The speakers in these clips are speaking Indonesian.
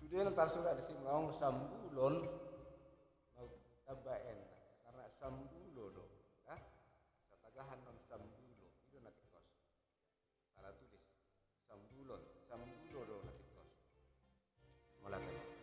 Dia ntar sudah disinggung sambulon mau tabaen karena sambulo do, ah, satagahan non sambulo itu nanti kos. Salah tulis sambulon, sambulo do nanti kos. Mulai tadi.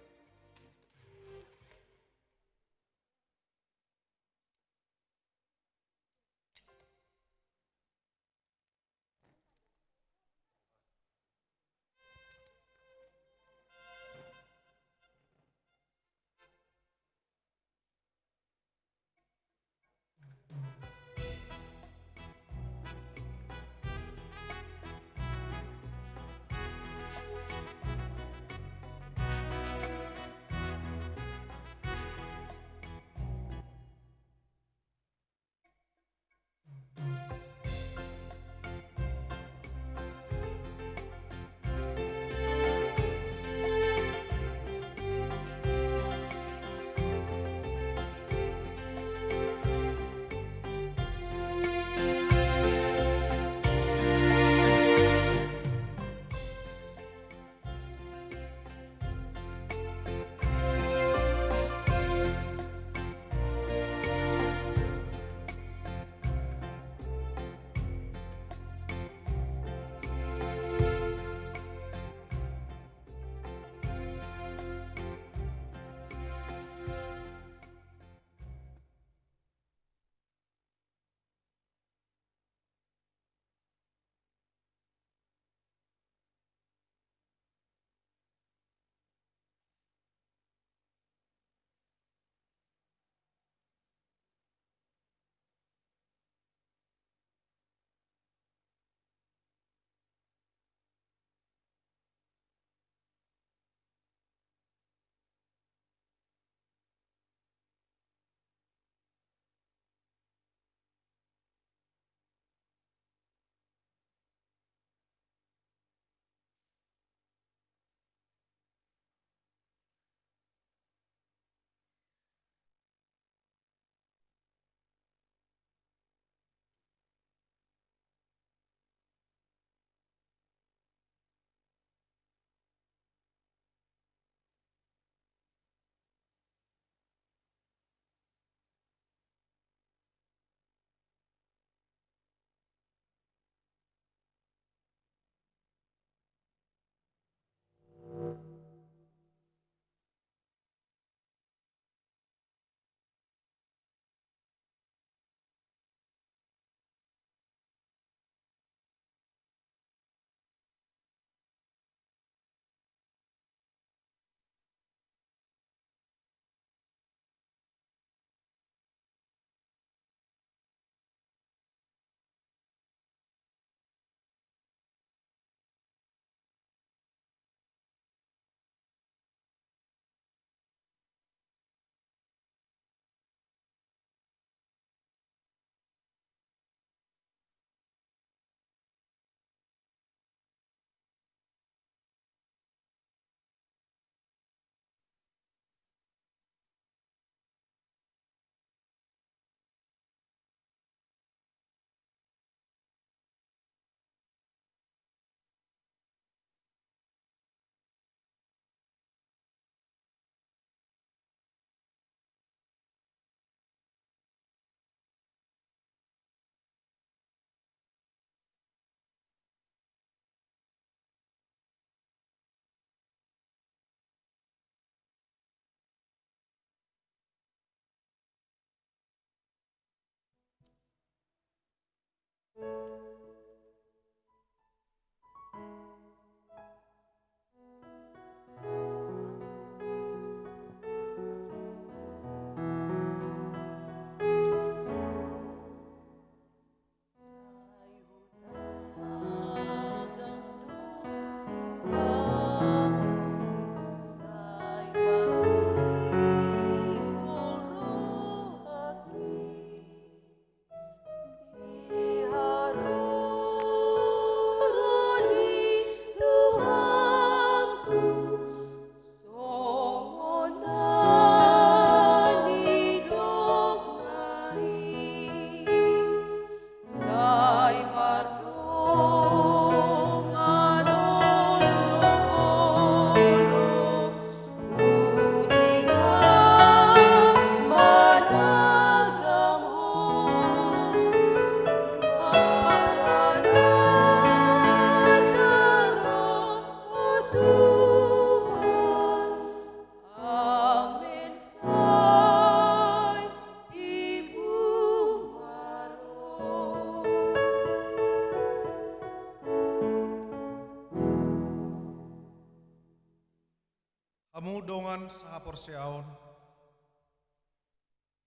pamudongan saha porseaon.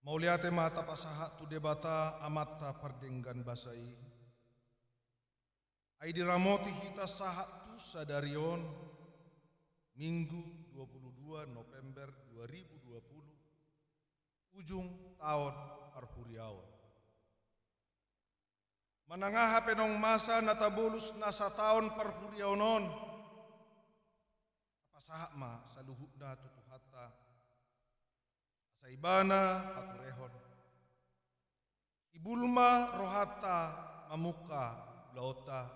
Mauliate mata pasaha tu debata amata pardenggan basai. Ai diramoti hita saha tu sadarion Minggu 22 November 2020 ujung tahun parhuriaon. Manangaha penong masa natabulus nasa tahun parhuriaonon. Pasaha ma saluhukna tutuhata saibana paturehon. Ibulma rohata mamuka laota.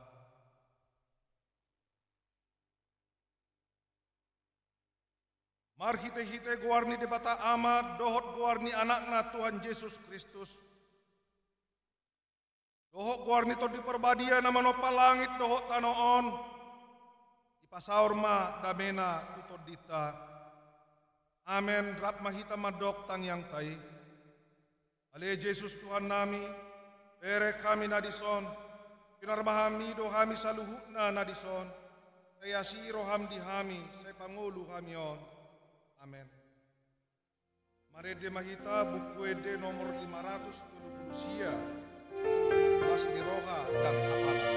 Mar hite-hite guarni debata ama dohot guarni anakna Tuhan Yesus Kristus. Dohot guarni to diperbadia nama nopa langit dohot tanoon. Ipasaur ma damena tutod dita. Amen. Rap mahita madok tang yang tai. Ale Yesus Tuhan nami, pere kami nadison, pinarmahami do kami saluhukna nadison, kaya siro hamdi hami, saya pangulu kami on. Amen. Marede mahita buku ede nomor 530 sia, kelas di roha dan apana.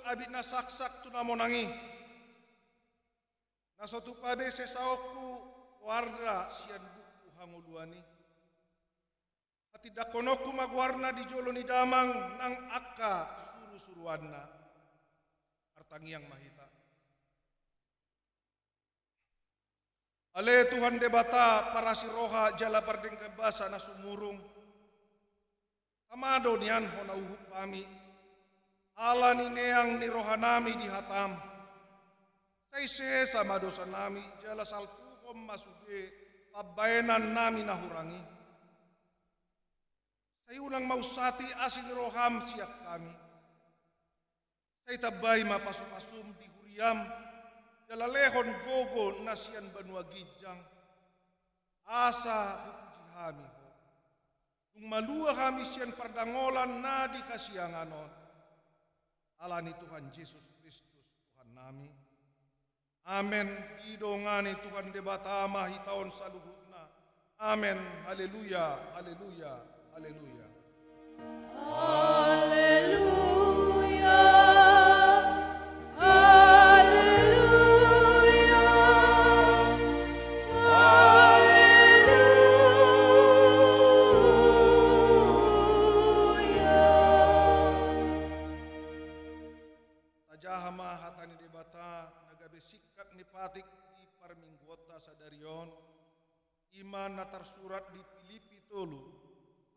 Abit na saksak tu namonangi. Nasotu pabe sesaoku warna sian buku hanguluani. Hati dakonoku magwarna di joloni damang nang akka suru-suruanna. Artangiang mahita. Ale Tuhan debata para siroha jala pardeng kebasa na sumurung. Amado nian hona uhup kami. Ala ni neang ni rohanami dihatam. Say sama dosa nami jala salpukom masude pabayanan nami nahurangi. Say unang mausati asing roham siak kami. Say tabay mapasum-pasum di huriam jala lehon gogo nasian banua gijang. Asa hupuji kami ho. Nung malua kami sian pardangolan na di kasianganon. Alani Tuhan Yesus Kristus Tuhan nami. Amen. Idongani Tuhan debata mahitaon saluhutna. Amen. Haleluya. Haleluya. Haleluya. Haleluya. Tajahama hatani debata nagabe sikat ni patik di parminggota sadarion iman natar surat di Filipi tolu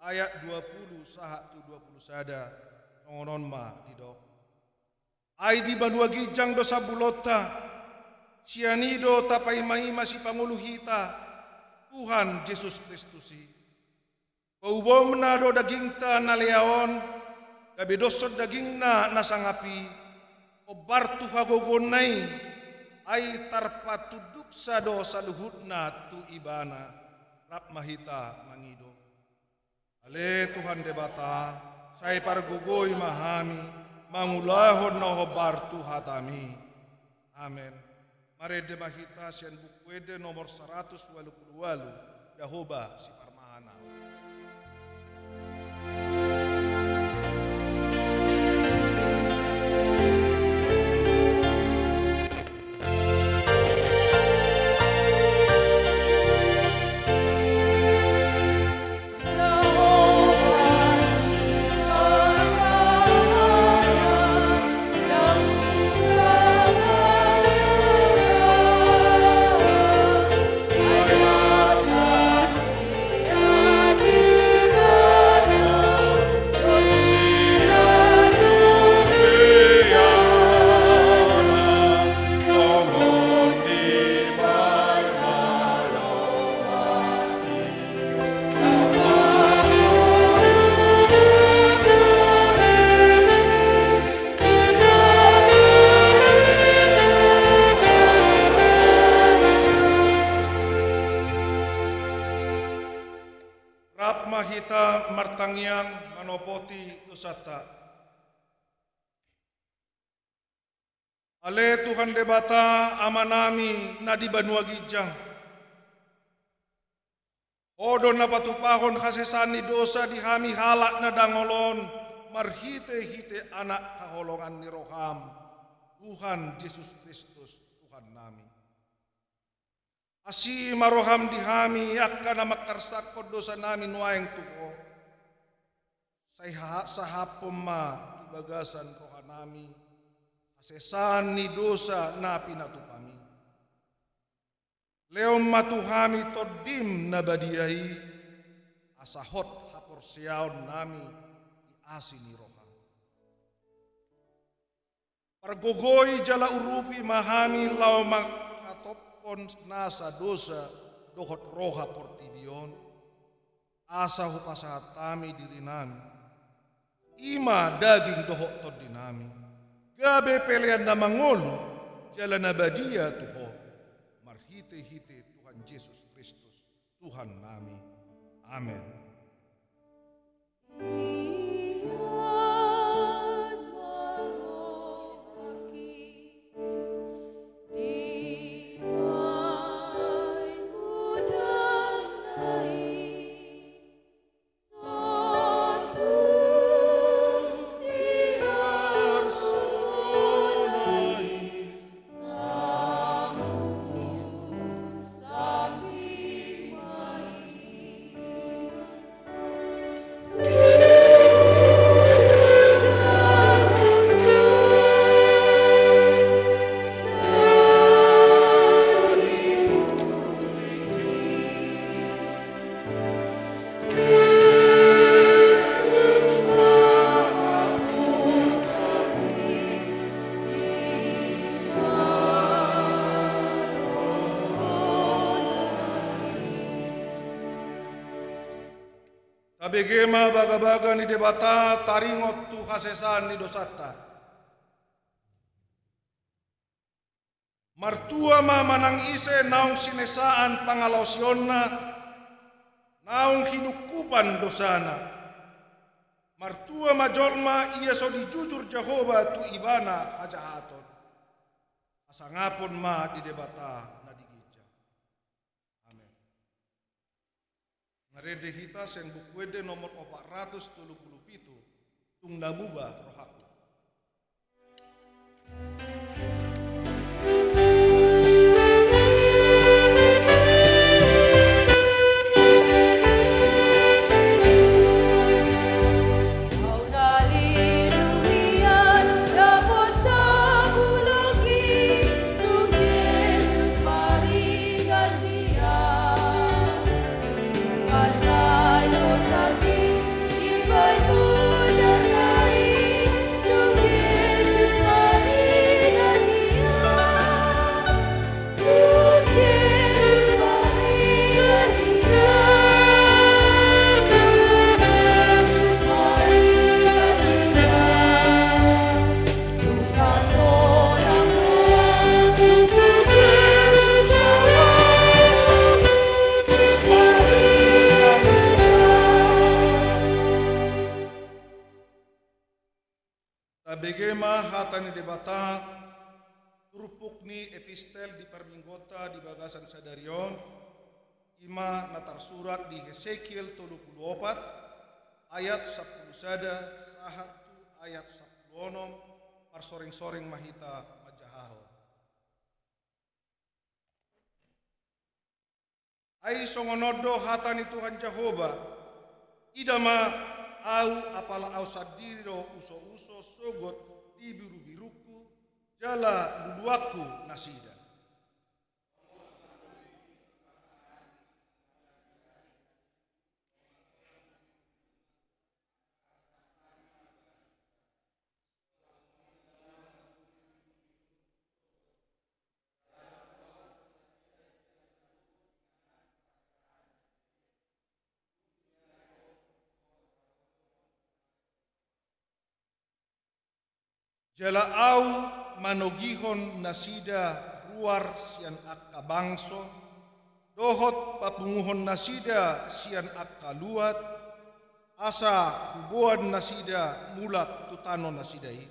ayat 20 saha tu 20 sada songonon ma didok ai di banua gijang dosa bulota sianido tapai mai masih panguluhita Tuhan Yesus Kristusi paubomna do dagingta naleaon gabe dosod dagingna nasangapi obar tu hagogonai ai tarpa tuduk sado saluhutna tu ibana rap mahita mangido. Ale Tuhan debata saya pargogoi mahami mangulahon na obar tu hatami. Amen. Mare de mahita sian buku ede nomor 188 Yahoba si parmahana. Rap mahita martangiang manopoti dosata. Ale Tuhan debata amanami na di banua gijang. Odo na patupahon kasesani dosa di hami halak na dangolon. Marhite-hite anak kaholongan ni roham. Tuhan Yesus Kristus Tuhan nami. Asi maroham dihami yakka na makarsakod dosa namin waeng tuko. Sahapom ma tibagasan roha nami. Asesan ni dosa na pinatupami. Leom matuhami todim na badiyahi. Asahot haporsiaon nami iasi ni roha. Pargogoy jala urupi mahami lau makatop nasa dosa dohot roha portibion asa hupasahat tami diri nami ima daging dohot tod dinami gabe pelean na mangolo jalan abadia tuho marhite-hite Tuhan Yesus Kristus Tuhan nami amen. Tabegema baga-baga ni debata taringot tu hasesan ni dosata. Martua ma manang ise naung sinesaan pangalausionna, naung hinukupan dosana. Martua ma jolma ia so dijujur Jehova tu ibana hajahaton. Asangapun ma di debata na digija. Amin. Ngarede hita seng bukwede nomor 437 tung namuba rohaku. Tabegema hatan ni debata turupuk ni epistel di perminggota di bagasan sadarion ima natar surat di Hesekiel 34 ayat 10 sada sahatu ayat 10 parsoring-soring mahita majahaho. Ai songonodo hatani Tuhan Jehova idama au apala au sadiro uso-uso sogot di biru-biruku jala duduaku nasida. Jala au manogihon nasida ruar sian akka bangso, dohot papunguhon nasida sian akka luat, asa huboan nasida mulak tutano nasidai.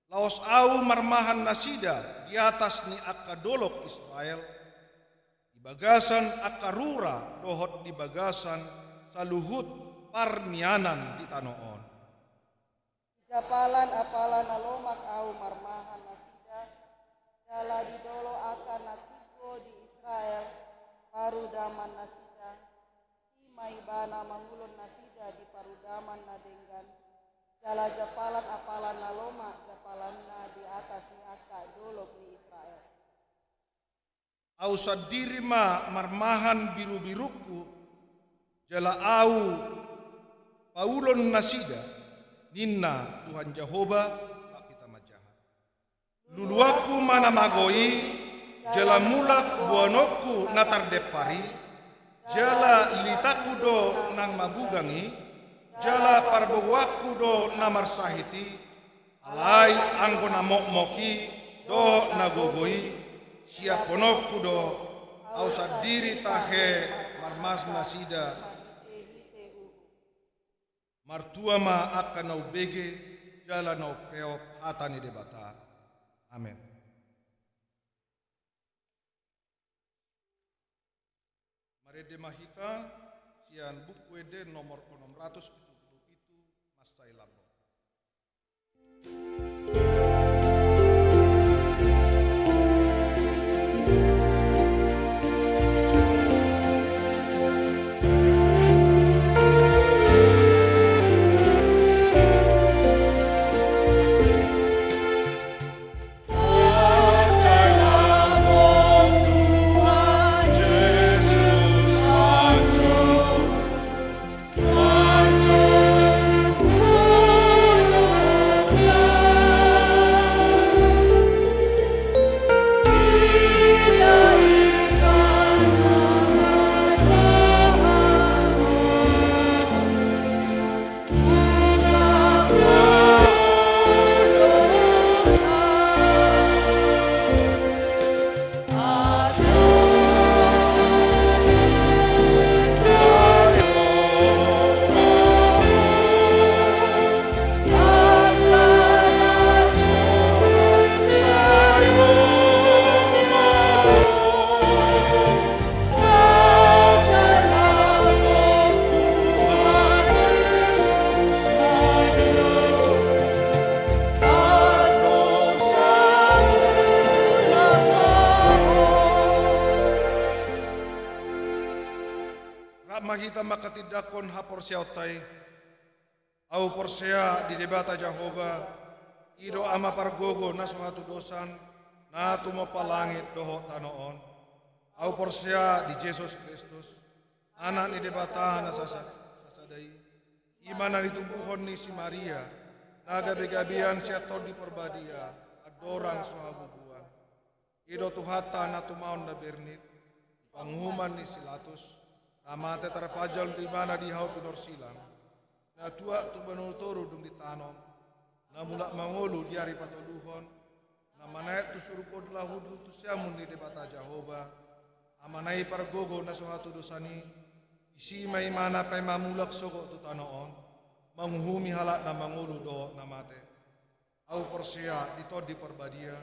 Laos au marmahan nasida di atas ni akka dolok Israel, di bagasan akka rura dohot di bagasan saluhut parmianan di tanoon. Japalan apalan alomak au marmahan nasida jala didolo akan natiko di Israel parudaman nasida si maibana mangulon nasida di parudaman nadenggan jala japalan apalan alomak japalanna di atas ni akka dolok ni Israel. Au sadiri ma marmahan biru-biruku jala au paulon nasida Ninna Tuhan Jehova kita majaha. Luluaku mana magoi, jala mulak buanoku natar depari, jala litaku do nang mabugangi, jala parbowaku do namar sahiti, alai anggo namok moki do nagogoi, siaponoku do ausadiri tahe marmas nasida. Martua ma akan nau bege jala nau peop hatani debata. Amin. Marede mahita sian buku ede nomor 677 Masai Labo. Mahita makatidakon haporsia otai au porsia di debata Jehova ido ama pargogo naso hatu dosan na tumo palangit doho tanoon au porsia di Yesus Kristus anak ni debata nasasadai imana ditumbuhon ni si Maria naga begabian siaton di perbadia adorang sohabubuan ido tuhata na tumaon da bernit panghuman ni silatus amate terpajal di mana di hau pinor silang. Na tua tu benul toru dung ditanom. Na mulak mangolu di hari patoluhon. Na manai tu surupo delahudu tu siamun di debata Jehova. Amanai pargogo na sohatu dosani. Isi mai mana pai mamulak soko tu tanoon. Manghumi halak na mangolu do namate. Au persia ditod di perbadia.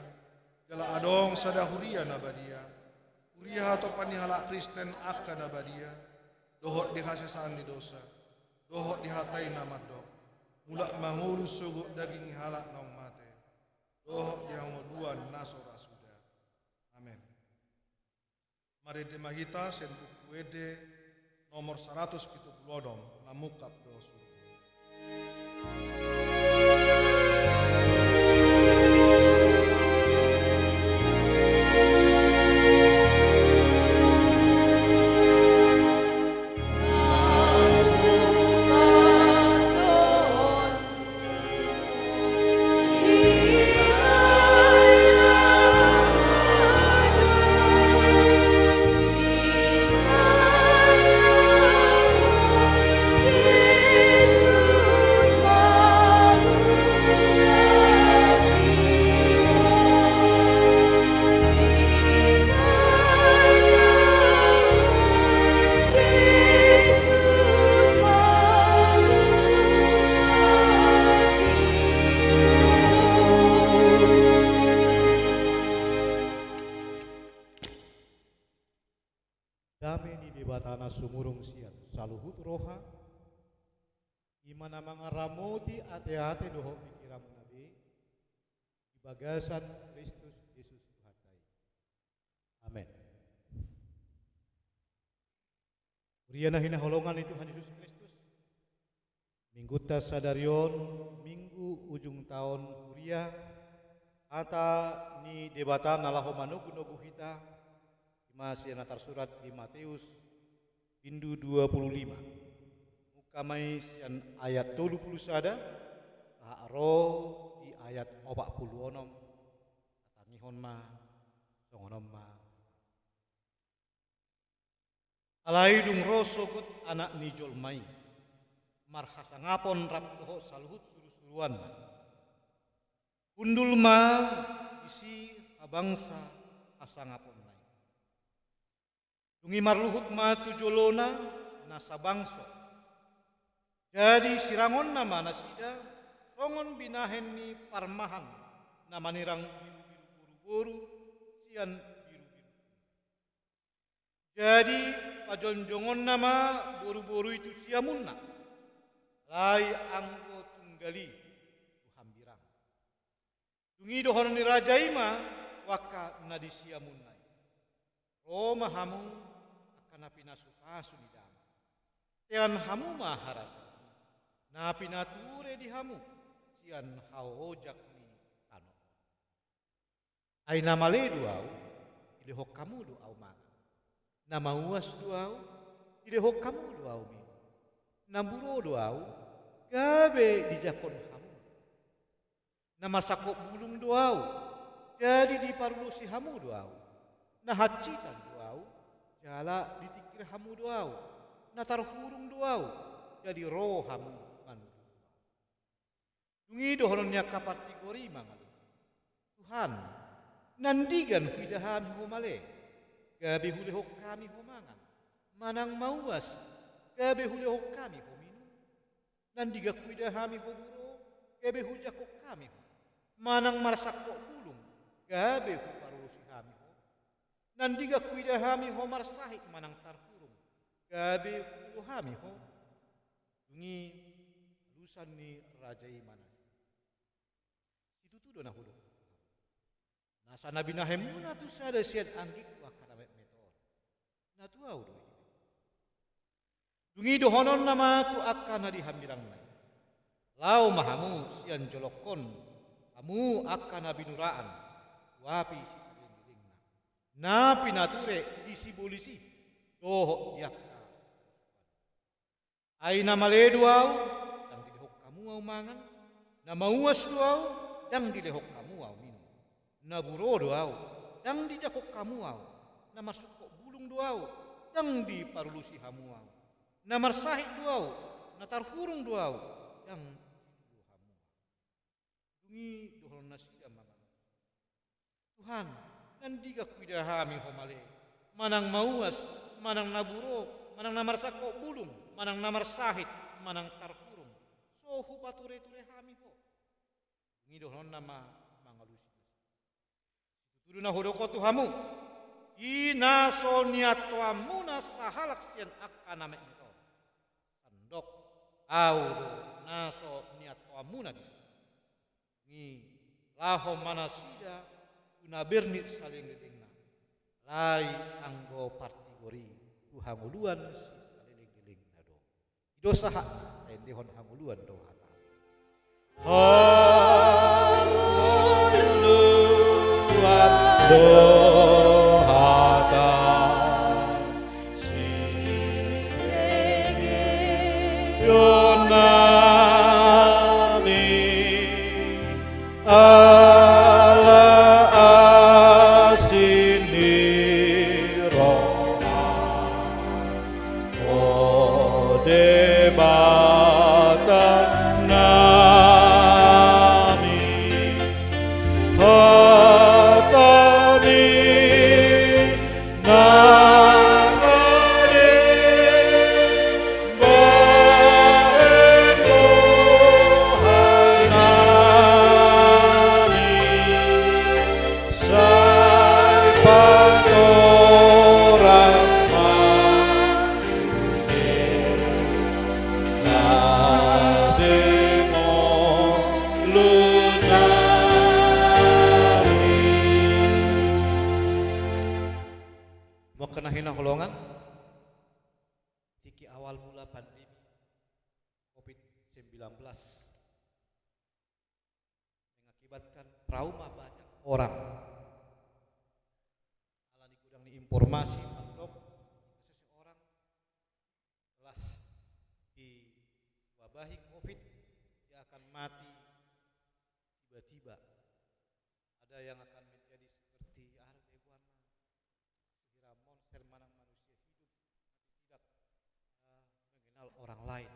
Gala adong sadahuria na badia. Uria atau pani halak Kristen akan na badia. Dohot dikasesaan di dosa. dohok dihatai nama dok, mulak mangulu suguk daging halak nong mate, dohok dihangoduan nasora sudah. Amin. Mari demahita sen buku ede nomor 170 namukap dosu. Dame di debatana sumurung siat saluhut roha imana mangaramoti ate-ate doho pikiram nabi di bagasan Kristus Yesus Tuhatai. Amin. Uriana hina holongan itu Tuhan Yesus Kristus. Minggu tas sadarion minggu ujung tahun uria ata ni debatan nalaho manugu hita masih natar surat di Matius pindu 25 mukamai sian ayat 30 sada ro di ayat 46 atangihon ma songonom ma alai dung rosogut anak nijol mai marhasangapon rap doho saluhut suru-suruan undul ma isi abangsa asangapon dungi marluhut ma tujolona nasa bangso. Jadi sirangon nama nasida songon binahen ni parmahan nama nirang biru-biru buru-buru sian biru-biru. Jadi pajonjongon nama buru-buru itu siamunna lai anggo tunggali tuhambirang. Dungi dohon ni rajaima waka nadi siamunna. Roma hamu akan pinasukasu di dama. Tian hamu maharata. Na pinature di hamu. Sian haojak ni ano. Ay namale duau. Ilihok kamu duau maka. Nama uas duau. Ilihok kamu duau min. Namburo duau. Gabe dijakon hamu. Nama sakop bulung duau. Jadi diparlusi hamu duau. Nah hacitan duau, jala ditikir hamu duau, natar hurung duau, jadi roh hamu manu. Dungi dohonnya kapartigori mangalu. Tuhan, nandigan hidahami homale, gabe hulehok kami homangan, manang mauas, gabe hulehok kami hominu, nandiga kuidahami hoburo, gabe hujakok kami, manang marsakok bulung, gabe huparusi kami. Nandiga kuidahami ho marsahit manang tarkurung gabe huluhami ho dungi lusan ni rajai manas itu tuh dona huduk nasa nabi nahemuna tu sada siat anggik wakana meteor na tu au do dungi dohonon nama tu akana dihambirang nai lau mahamu sian jolokon kamu akana binuraan wapi na pinature disibolisi doho yakka ay namale duau dang dilehok kamu au mangan na mauas duau dang dilehok kamu au minum na buro duau dang dijakok kamu au na masuk kok bulung duau dang diparlusi hamu au na marsahit duau na tarhurung duau dang didu hamu dungi dohon nasida mangan Tuhan nandiga kuidahami homale manang mauas manang naburo manang namarsako bulung manang namarsahit manang tarkurung so hupature ture hami ho ngidoh non nama mangalusi tutu na hodoko tu hamu ina soniato amuna sahalak sian akana mek sandok au do naso niat toamuna di ni laho manasida una berni saling dilingna lai anggo partigori tu hanguluan si saling dilingna do ido saha endehon hanguluan do hata hanguluan do hata Yonami ala asini Roma ode bata nami hatami mau kena hina holongan tiki awal mula pandemi COVID-19 mengakibatkan trauma banyak orang. Alani kudang ni informasi mandok seseorang telah diwabahi COVID, dia akan mati tiba-tiba. Ada yang akan menjadi seperti hewan segera monster manang manusia hidup tapi tidak mengenal orang lain.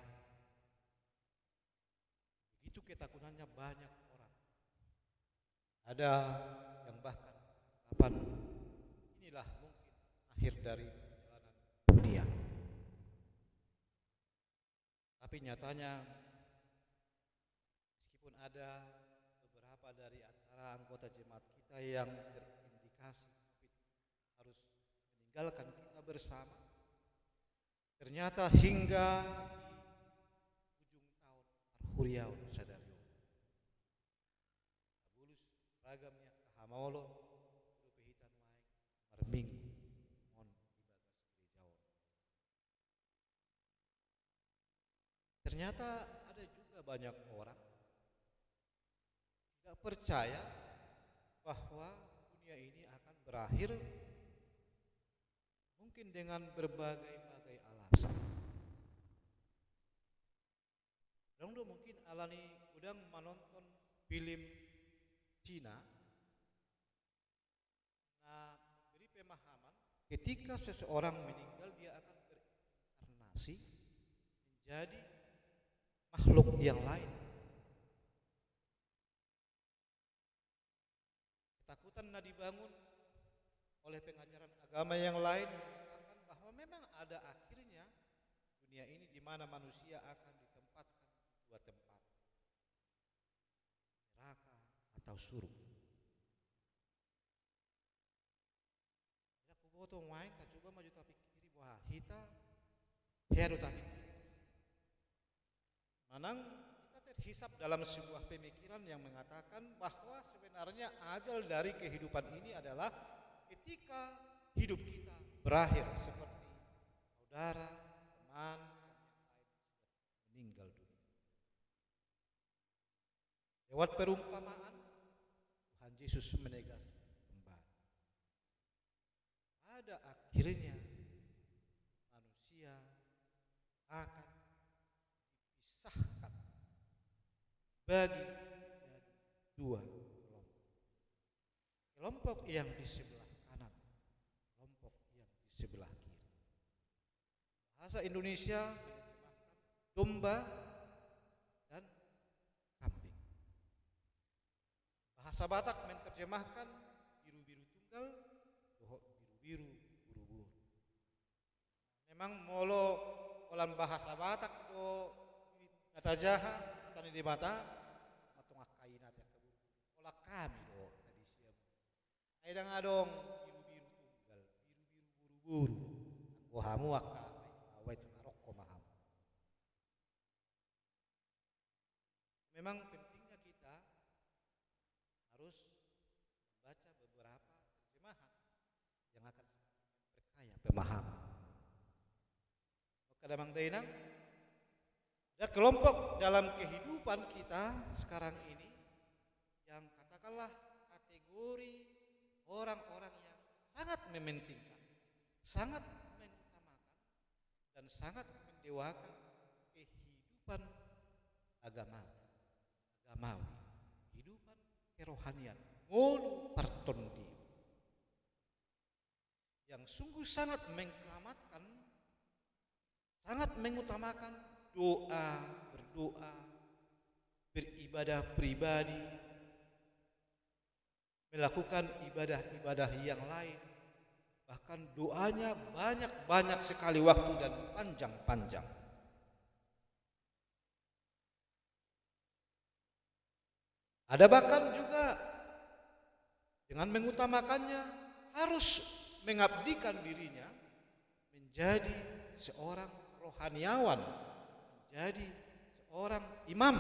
Begitu ketakutannya banyak orang. Ada yang bahkan kapan inilah mungkin akhir dari perjalanan dunia. Tapi nyatanya meskipun ada beberapa dari antara anggota jemaat kita yang terindikasi harus meninggalkan kita bersama, ternyata hingga di ujung tahun Arhuriau Sadario Abulus ragamnya kahamolo rupihitan wae marming mon ibagas gerejao. Ternyata ada juga banyak orang tidak percaya bahwa dunia ini akan berakhir mungkin dengan berbagai-bagai alasan. Dong mungkin alani udang menonton film Cina. Nah, beri pemahaman ketika seseorang meninggal dia akan berinkarnasi menjadi makhluk yang lain. Ketakutan dibangun oleh pengajaran agama yang lain mengatakan bahwa memang ada akhirnya dunia ini di mana manusia akan ditempatkan di dua tempat, neraka atau surga. Aku foto main, tak coba maju tapi kiri wah hita, heru tapi manang kita terhisap dalam sebuah pemikiran yang mengatakan bahwa sebenarnya ajal dari kehidupan ini adalah ketika hidup kita berakhir seperti saudara, teman, meninggal dunia. Lewat perumpamaan Tuhan Yesus menegaskan kembali. Pada akhirnya manusia akan dipisahkan bagi dua kelompok. Kelompok yang di sebelah kanan, kelompok yang di sebelah kiri. Bahasa Indonesia menerjemahkan domba dan kambing. Bahasa Batak menerjemahkan biru-biru tunggal, bohok biru-biru, buru-buru. Memang molo olan bahasa Batak do kata jaha, tani di mata, matungak kainat ya kebun. Olah kami do tadi siap. Aidang adong biru-biru tunggal, biru-biru buru-buru. Gohamu akka awet narok komaham. memang pentingnya kita harus membaca beberapa terjemahan yang akan berkaya pemahaman. Kadang dainang ada kelompok dalam kehidupan kita sekarang ini yang katakanlah kategori orang-orang yang sangat mementingkan, sangat mengutamakan dan sangat mendewakan kehidupan agamawi, kehidupan kerohanian, ngolu partondi, yang sungguh sangat mengkeramatkan, sangat mengutamakan berdoa, beribadah pribadi, melakukan ibadah-ibadah yang lain, bahkan doanya banyak-banyak sekali waktu dan panjang-panjang. Ada bahkan juga dengan mengutamakannya harus mengabdikan dirinya menjadi seorang rohaniawan, menjadi seorang imam.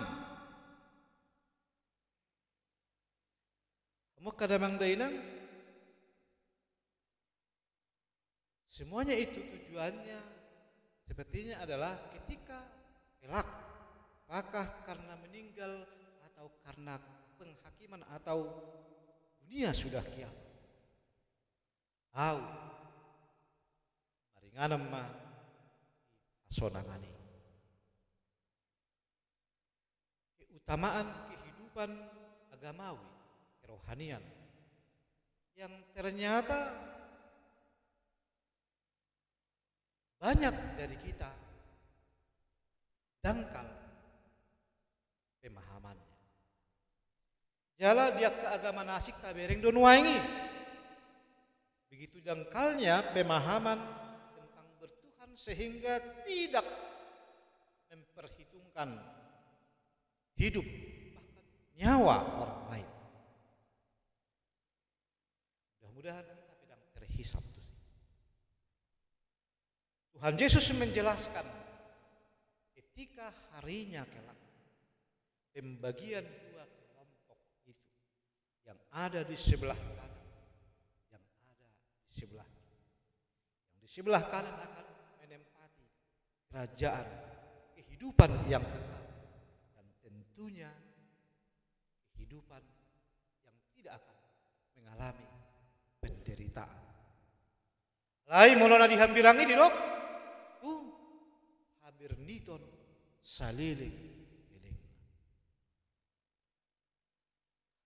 Kamu kadang dainang, semuanya itu tujuannya sepertinya adalah ketika kelak, apakah karena meninggal atau karena penghakiman atau dunia sudah kiamat, maringanem mah asonangani. Keutamaan kehidupan agamawi, kerohanian yang ternyata banyak dari kita dangkal pemahamannya. Jala dia keagamaan asik tabereng don waingi. Begitu dangkalnya pemahaman tentang bertuhan sehingga tidak memperhitungkan hidup bahkan nyawa orang lain. Mudah-mudahan kita sedang terhisap. Tuhan Yesus menjelaskan ketika harinya kelak pembagian dua kelompok itu, yang ada di sebelah kanan, yang ada di sebelah kiri. Yang di sebelah kanan akan menempati kerajaan kehidupan yang kekal dan tentunya kehidupan yang tidak akan mengalami penderitaan. Lai mulana dihambirangi di dok. Habirniton saliling eling.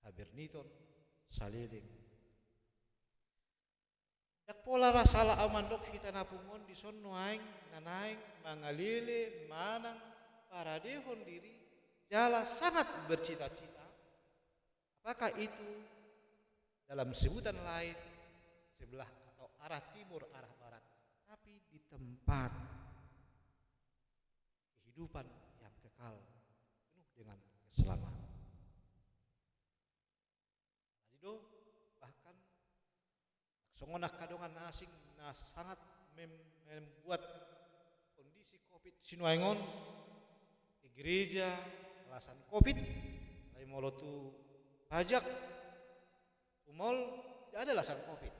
Habirniton saliling. Dak pola rasala amandok kita napungon di son nuaing nanaing mangalile manang para dehon diri jala sangat bercita-cita. Apakah itu dalam sebutan lain sebelah atau arah timur, arah barat, tapi di tempat kehidupan yang kekal penuh dengan keselamatan. Jadi bahkan songonak kadongan asing sangat membuat kondisi Covid sinuaingon di gereja alasan Covid, lain molotu pajak, umol tidak ada alasan Covid.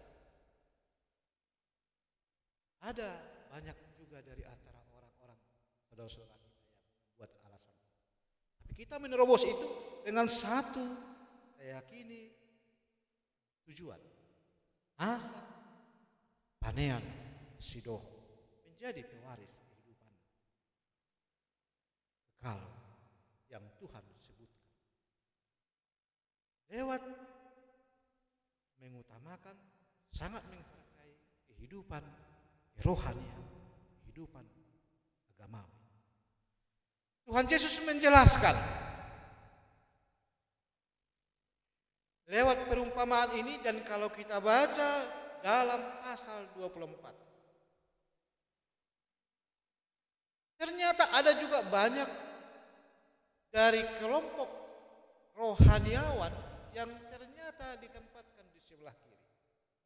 Ada banyak juga dari antara orang-orang saudara-saudara kita yang membuat alasan. Tapi kita menerobos itu dengan satu, saya yakini tujuan. Asa panean sidoh menjadi pewaris kehidupan kekal yang Tuhan sebutkan. Lewat mengutamakan, sangat menghargai kehidupan kerohanian, kehidupan agamawi. Tuhan Yesus menjelaskan lewat perumpamaan ini, dan kalau kita baca dalam pasal 24, ternyata ada juga banyak dari kelompok rohaniawan yang ternyata ditempatkan di sebelah kiri,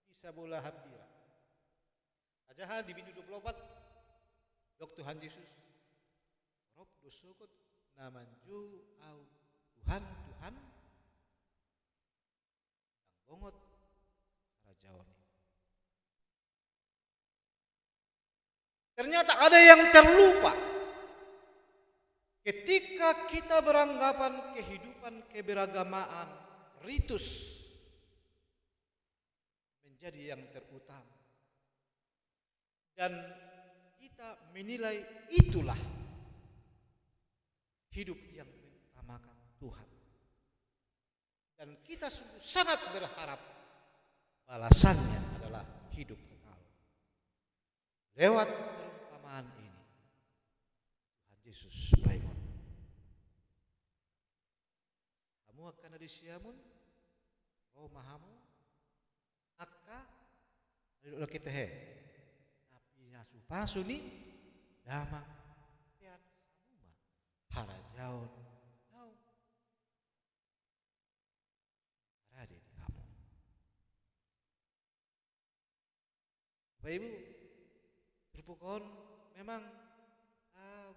di sebelah hambira. Ajahan di Bindu 24, dok Tuhan Yesus rob dosokot namanju au Tuhan bongot rajaon. Ternyata ada yang terlupa. Ketika kita beranggapan kehidupan keberagamaan, ritus menjadi yang terutama. Dan kita menilai itulah hidup yang mengutamakan Tuhan. Dan kita sungguh sangat berharap balasannya adalah hidup kekal. Lewat perumpamaan ini, Tuhan Yesus baikot. Kamu akan ada siamun, roh mahamu, akka, ada kita he. Tapi nasu pasu ni, damang, tian, hamuma, harajaon, tau, harade di kamu. Bapak Ibu, terpukul memang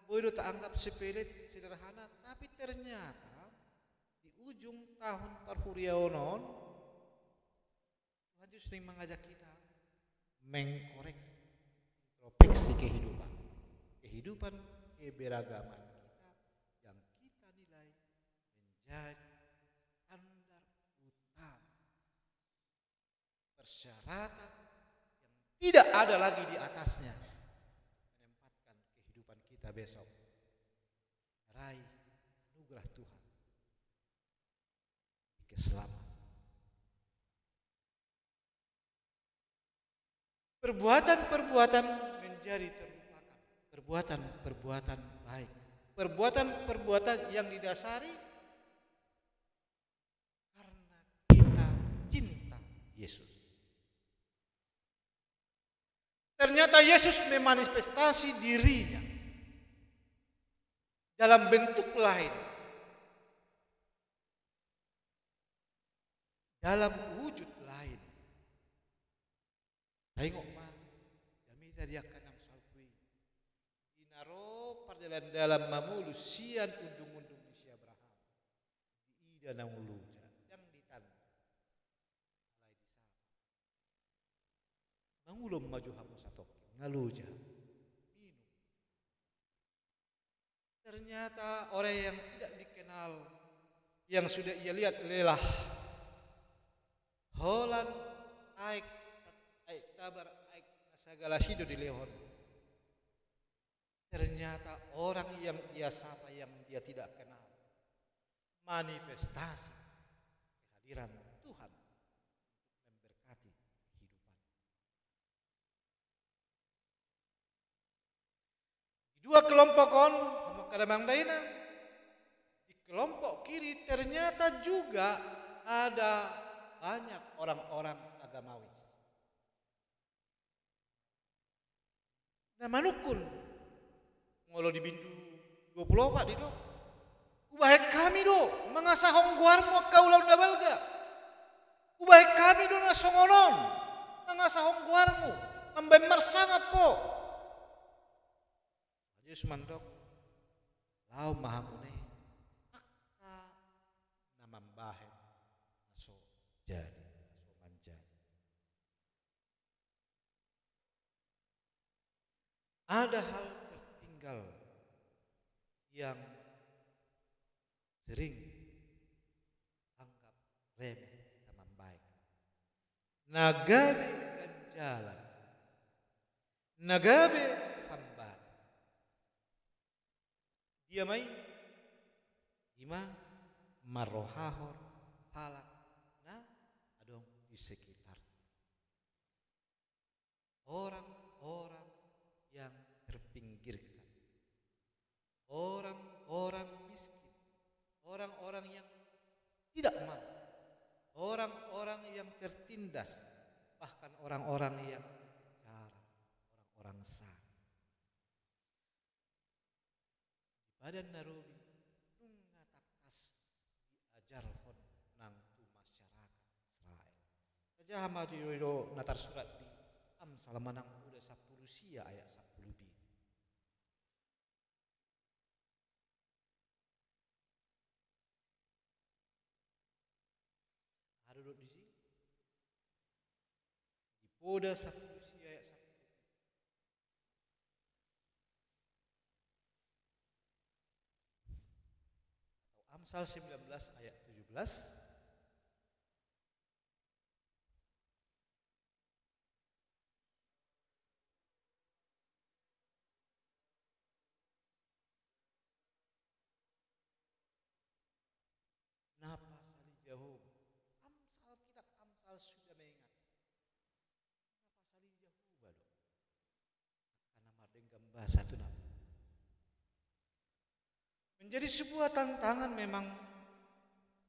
bodoh tak anggap sepele sederhana, tapi ternyata di ujung tahun perhuriaonon Tuhan Yesus mengajak kita mengkoreksi, introspeksi kehidupan keberagaman kita yang kita nilai menjadi standar utama, persyaratan yang tidak ada lagi di atasnya menempatkan kehidupan kita besok meraih anugerah Tuhan di keselamatan. Perbuatan-perbuatan menjadi terlupakan, perbuatan-perbuatan baik, perbuatan-perbuatan yang didasari karena kita cinta Yesus. Ternyata Yesus memanifestasi dirinya dalam bentuk lain, dalam wujud lain. Tengok mah, kami tadi akan salpui. Inaro perjalanan dalam mamulu sian undung-undung di Abraham. Di ida namuluja yang ditanda. Alai disapa. Mangulum maju hamu satok ngaluja. Minum. Ternyata orang yang tidak dikenal, yang sudah ia lihat lelah. Holan aik kabar segala hidup di lehon. Ternyata orang yang dia sapa yang dia tidak kenal, manifestasi kehadiran Tuhan untuk memberkati kehidupan. Di dua kelompok kadang daina, di kelompok kiri ternyata juga ada banyak orang-orang agamawi. Nah manukun ngolo di bindu 24 di do. Ubahek kami do mengasah hongguarmu kaulau dabalga. Ubahek kami do nasongonon mengasah hongguarmu membemar sangat po. Yesus mandok lau mahamune akka namambahe naso jadi naso manjadi. Ada hal tertinggal yang sering anggap remeh teman baik. Nagabe ganjalan, nagabe hamba. Dia mai ima marohahor palak na adong di sekitar. Orang-orang yang terpinggirkan, orang-orang miskin, orang-orang yang tidak mampu, orang-orang yang tertindas, bahkan orang-orang yang bicara, orang-orang sakit. Di badan narobi nungatakas diajar hon nang tu masyarakat Israel. Saja hamadiyo natar surat di Amsal manang udah 10 sia ayat 10 bi. Oda 10 ayat 1. Atau Amsal 19 ayat 17. Napa sali jauh? Amsal kitab Amsal sudah mengingat. Napa sali jauh balo? Karena mardenggam bahasa itu napa? Menjadi sebuah tantangan memang,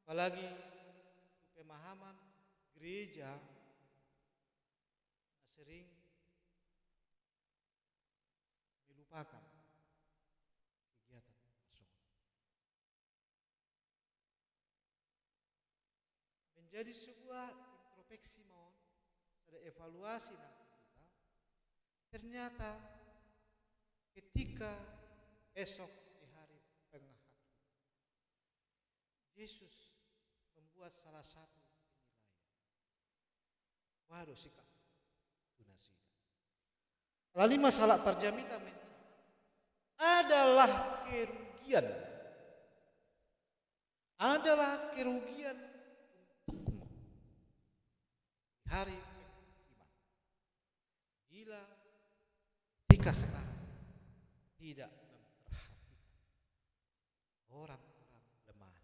apalagi pemahaman gereja sering melupakan kegiatan nasional. Menjadi sebuah introspeksi mohon, ada evaluasi nanti kita. Ternyata ketika esok di hari penghakam, Yesus membuat salah satu penilaian. Waduh sikap tunasida. Lalu masalah perjaminan mencatat adalah kerugian. Adalah kerugian untukmu di hari penghakiman. Bila ketika sekarang tidak memperhatikan orang-orang lemah,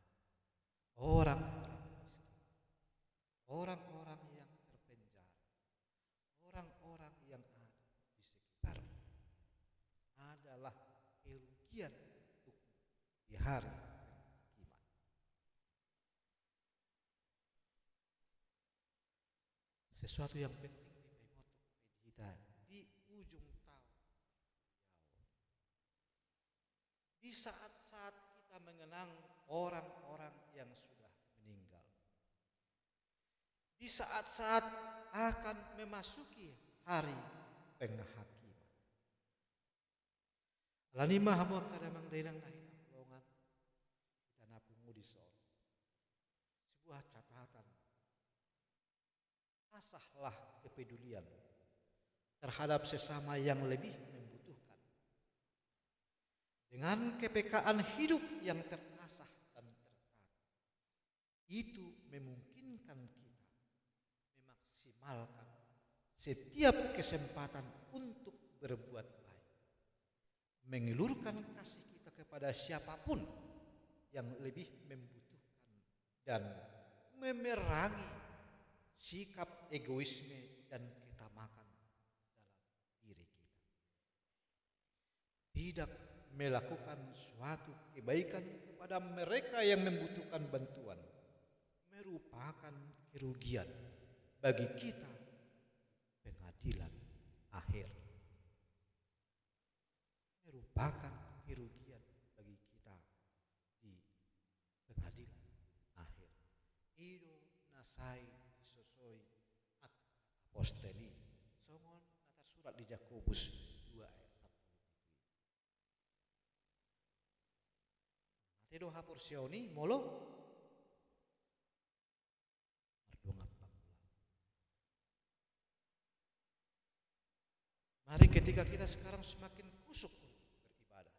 orang-orang miskin, orang-orang yang terpenjara, orang-orang yang ada di sekitarmu, adalah kerugian untuk di hari penghakiman. Sesuatu yang penting di pemotok kita di ujung tahun, di saat-saat kita mengenang orang-orang yang sudah meninggal, di saat-saat akan memasuki hari penghakiman. Lanima hamu kadamang dainang nahin aplongan kita napungu di soro. Sebuah catatan, asahlah kepedulian terhadap sesama yang lebih membutuhkan. Dengan kepekaan hidup yang terasah dan tertata, itu memungkinkan kita memaksimalkan setiap kesempatan untuk berbuat baik, mengulurkan kasih kita kepada siapapun yang lebih membutuhkan, dan memerangi sikap egoisme dan ketamakan dalam diri kita. Tidak melakukan suatu kebaikan kepada mereka yang membutuhkan bantuan merupakan kerugian bagi kita pengadilan akhir. Merupakan kerugian bagi kita di pengadilan akhir. Ido nasai disosoi apostoli songon nata surat di Yakobus 2 ayat 10. Matedo haporsioni molo mardonga pangula. Mari ketika kita sekarang semakin kusuk beribadah.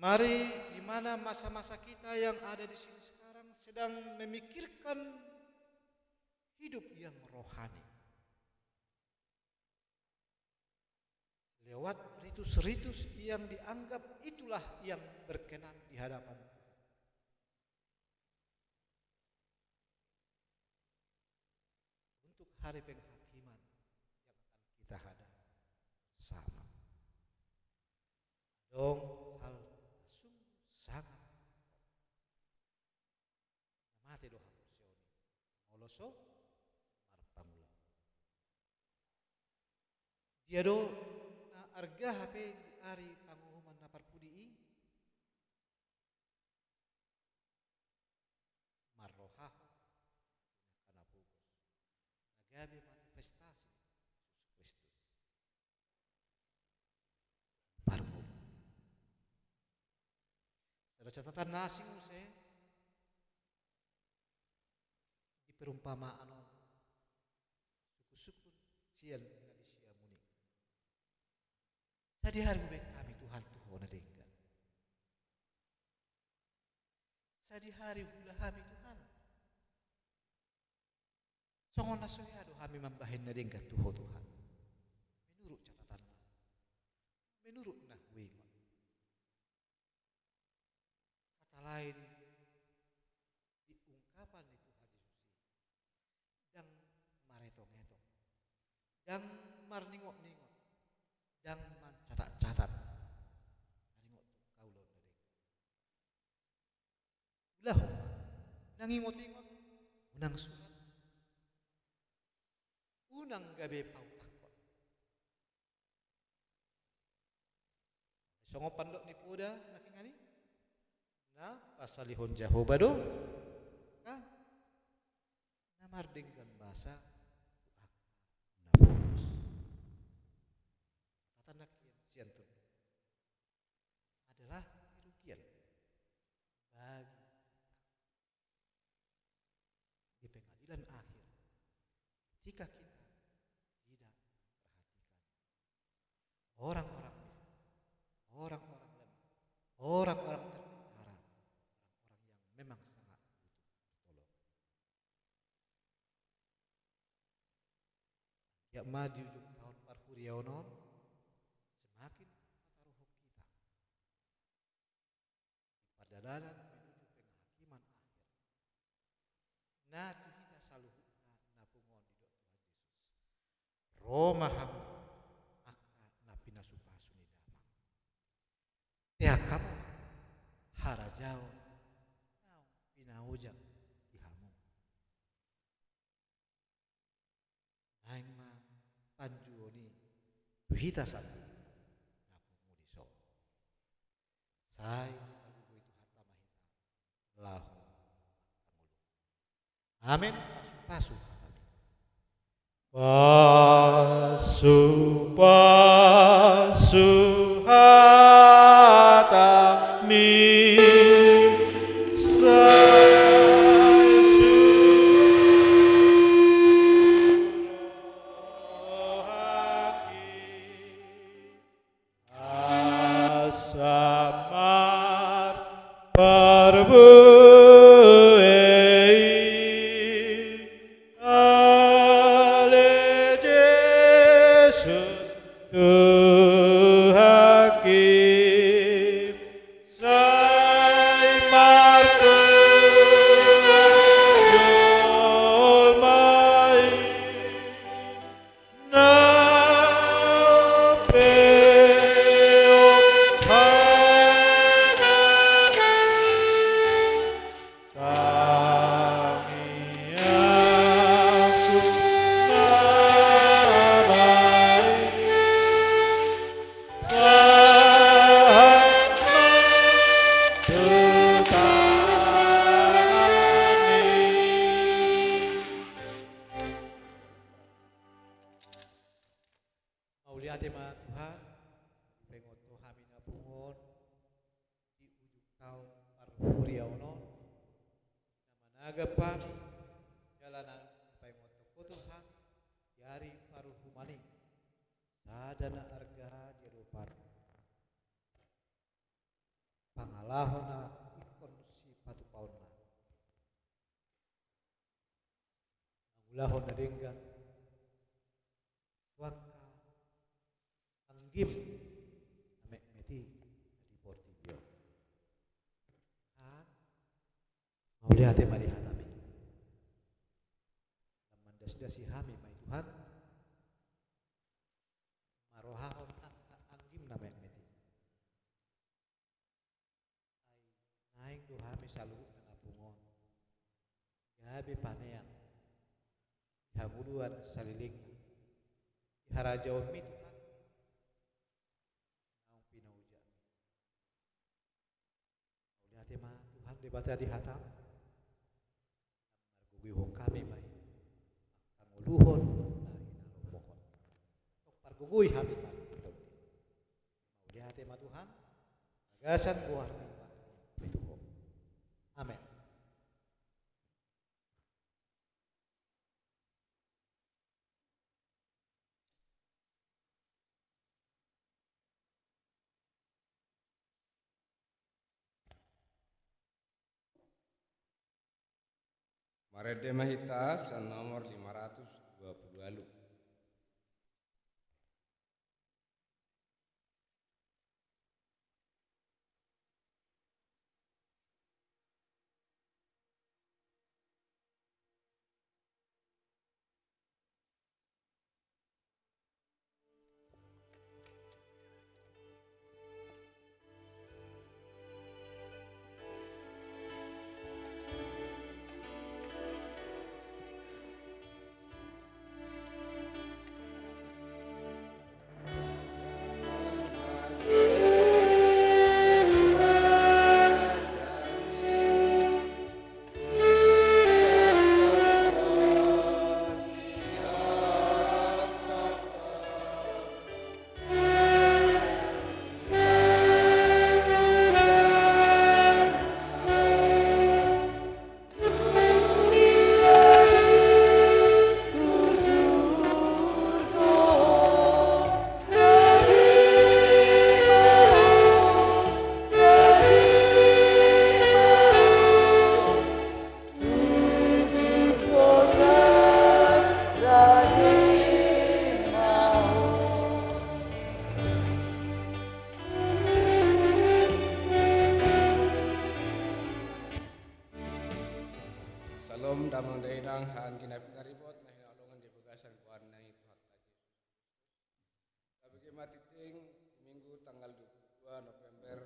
Mari di mana masa-masa kita yang ada di sini sekarang sedang memikirkan hidup yang rohani. Lewat ritus-ritus yang dianggap itulah yang berkenan di hadapan Tuhan. Untuk hari penghakiman yang akan kita hadapi sama. Dong hal sungguh sangat namate doha porsioni moloso marpangula. Dia do na arga hape di ari panguhuman na parpudi marroha kana pugos nagabi manifestasi Yesus Kristus parmu. Ada catatan nasi use di perumpamaan sian ngadi sia muni. Tadi hari bebek kami Tuhan Tuhan adengga. Tadi hari hula kami Tuhan. Songon nasoyado kami membahin nadengga Tuhan. Menurut catatan, menurut nahwing. Kata lain, diungkapan itu hadis suci. Dan maretong-etong. Dan marningok-ningok. Dan mencatat-catat. Naringok tu kaulon nadeng. Ulah nangingot-ingot. Unang surat. Unang gabe pautakot. Songo pandok ni puda nakingani. Na pasalihon Jehovah do. Ka. Namardingkan bahasa na bonus. Tatanak sian tu adalah kerugian bagi di pengadilan akhir ketika kita tidak perhatikan orang-orang miskin, orang-orang lemah, orang-orang terpenjara, orang-orang yang memang sangat butuh tolong. Ya ma di ujung tahun parhuriaonon semakin mataruh kita di perjalanan menuju penghakiman akhir. Nah tu kita selalu napungon di Tuhan Yesus. Roma ham maka napina supasuni damang. Tia kamu harajao nau pinaujak dihamu. Naing ma panjuoni tuhita satu napungu diso. Sai kalugo itu hata mahita lahu angulu. Amin. Pasu kami. Pasu hata mi. Asamar parbuei ale Jesus Tuhakim sai martu jolmai na Mauliate ma Tuhan, pengoto kami napungon di ujung tahun parhuriaonon, namanaga pami jalanan pengoto ko Tuhan, yari paruhumani, sadana arga diadupan, pangalahona ikon si patupauna, angulahon na denggan, waka anggim namek meti di portibio. Mau lihat mari hatami. Mandas-dasi hami mai Tuhan. Marohahon anggim namek meti. Naing tu hami salu napungon. Gabe panean. Hamuluan saliling. Harajaon mi Tuhan. Tema Tuhan debata di hatam margugihong kami may kanguluhon na inalomokon tok parguguy kami mari ito maulihat tema Tuhan agasan buah ni Tuhan. Amen. Marede Mahita nomor 520 alu. Salam damang dainang han kinap naribot na hinaulungan di bagasan buwan na ito at sabi kay matiting Minggu tanggal 22 November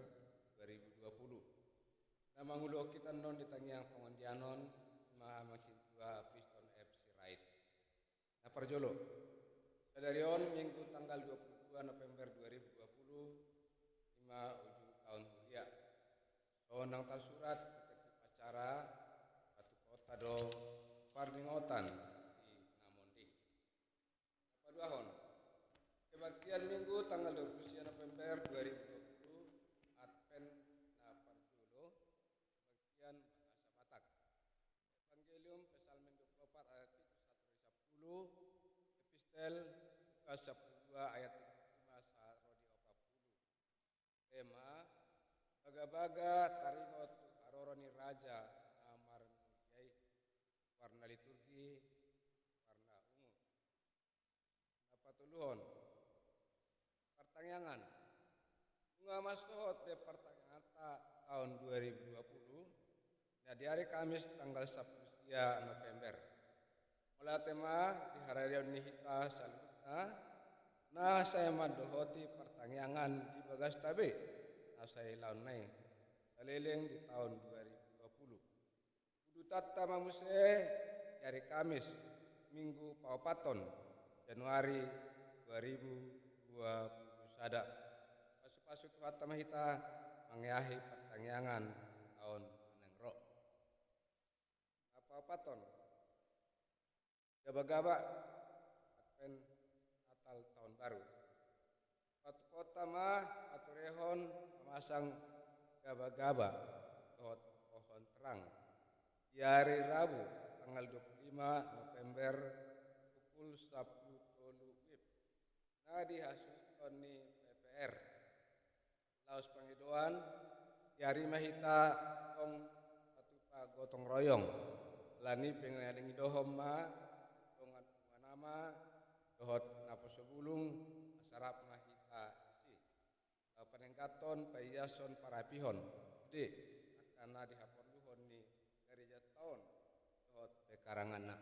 2020 na mangulo kita non di tangyang pengondianon mahamang sintua Piston FC Right na parjolo sadarion Minggu tanggal 22 November 2020 lima ujung tahun kuliah nang tal surat detektif acara Ado parningotan di Namondi. Paduahon. Kebaktian Minggu tanggal 29 November 2020 Advent na Parjulo Kebaktian Bahasa Batak. Evangelium Psalmen 24 ayat 1-10 Epistel Lukas 12 ayat 5 sarodi 40. Tema baga-baga tarimot haroroni raja warna liturgi warna ungu. Napatuluhon pertanyaan bunga mastohot de pertanyaan tahun 2020 nah di hari Kamis tanggal 10 November mulai tema di hari nihita salutna nah saya mandohoti pertanyaan di bagas tabe nah saya laun nai saleleng di tahun 2020 Tata mamuse hari Kamis Minggu Paupaton Januari 2020 sada pasuk-pasuk Tuhan Mahita mangyahi pertanyaan tahun menengro Paupaton gaba-gaba Advent Natal tahun baru Patu kota mah aturehon memasang gaba-gaba pohon terang di hari Rabu tanggal 25 November pukul 10 WIB. Nah di hasil ni PPR. Laos Pangidoan di hari Mahita tong patupa gotong royong. Lani pengading dohom ma tongan nama dohot napo sebulung asarap Mahita isi. Peningkaton payason parapihon. Di karena dihapon karangan na.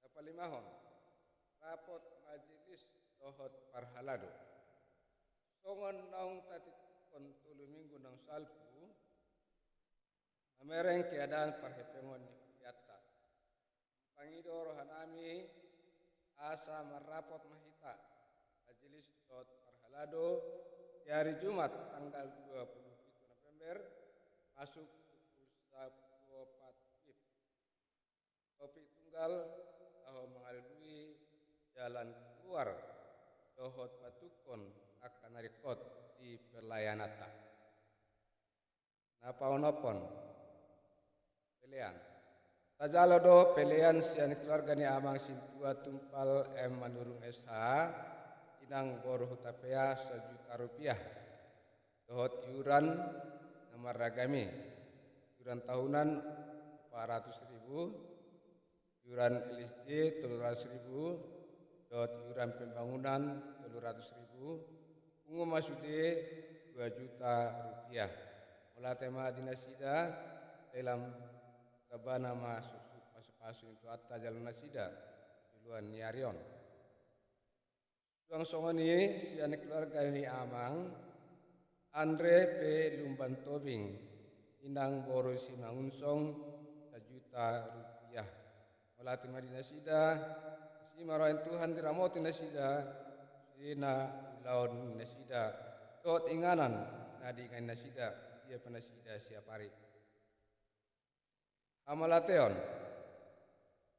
Napalimahon, rapot majelis dohot parhalado. Songon naong tatit kontulu minggu nang salpu, amereng keadaan parhepengon ni kuyata. Pangidoro hanami asa marapot mahita. Majelis dohot parhalado di hari Jumat tanggal 27 November masuk pukul 10 Topik tunggal tahu mengalui jalan keluar dohot patukon akan rekod di pelayanata. Napaunopon pilihan. Tajalo do pilihan sian keluarga ni amang sintua tumpal manurung SH inang boruh tapea Rp1 juta. Dohot iuran nomor ragami. Iuran tahunan 400.000, iuran LSD 300.000, dot iuran pembangunan 300.000, ungu masude 2 juta rupiah. Olah tema dinasida dalam kabana masuk pasu-pasu itu atta jalan nasida duluan niarion. Tuang songoni sian keluarga ini amang Andre P. Lumban Tobing inang boro simangunsong 1 juta rupiah. Olah tema dinasida si marahin Tuhan diramoti nasida sina laun nasida tot inganan nadi kain nasida dia penasida siap hari. Amalateon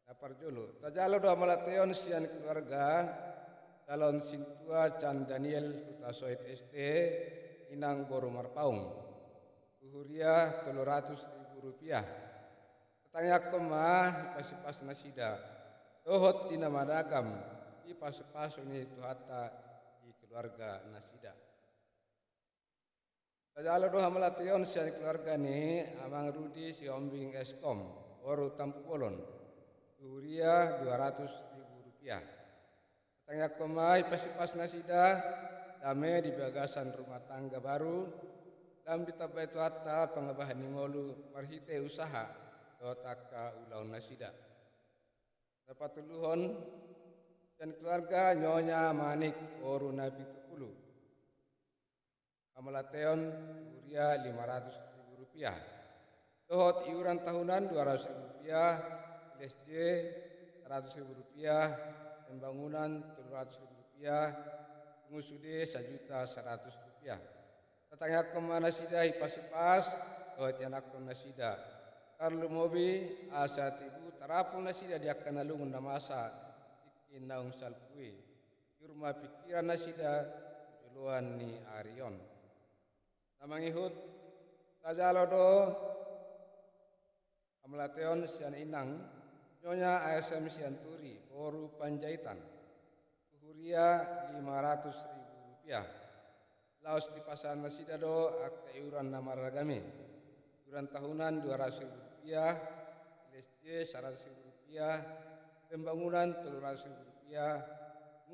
dapar julu tajalo do amalateon sian keluarga calon sintua Can Daniel Hutasoit ST inang boru marpaung uhuria 300.000 rupiah. Ketangyak kemah ipasipas nasida tohot tina madagam ipas-pas ini tuhata di keluarga nasida. Tajalo doha melation sian keluarga ni amang Rudi si ombing eskom boru Tampu Bolon uhuria 200.000 rupiah. Ketangyak kemah ipasipas nasida dame di bagasan rumah tangga baru dan ditabai tuhata pengabahan ngolu marhite usaha dotaka ulaun nasida. Dapat tuluhon dan keluarga Nyonya Manik boru Nabi Tukulu Amalateon uria 500.000 rupiah. Tohot iuran tahunan 200.000 rupiah, LSJ 100.000 rupiah, pembangunan 300.000 rupiah, pengusude 1.100.000 rupiah. Tetangga kemana sida ipasipas, tohot anak nasida. Karlu mobi asa tibu tarapun nasida dia akan nalungun namasa inaung salpui. Irma pikiran nasida juluan ni Arion. Namangihut tajalo do amalateon sian inang Nyonya ASM sian turi boru Panjaitan uhuria 500.000 rupiah. Laos di pasaran nasida do akta iuran nama ragami iuran tahunan 200.000 rupiah, LSJ 100.000 rupiah, pembangunan 300.000 rupiah,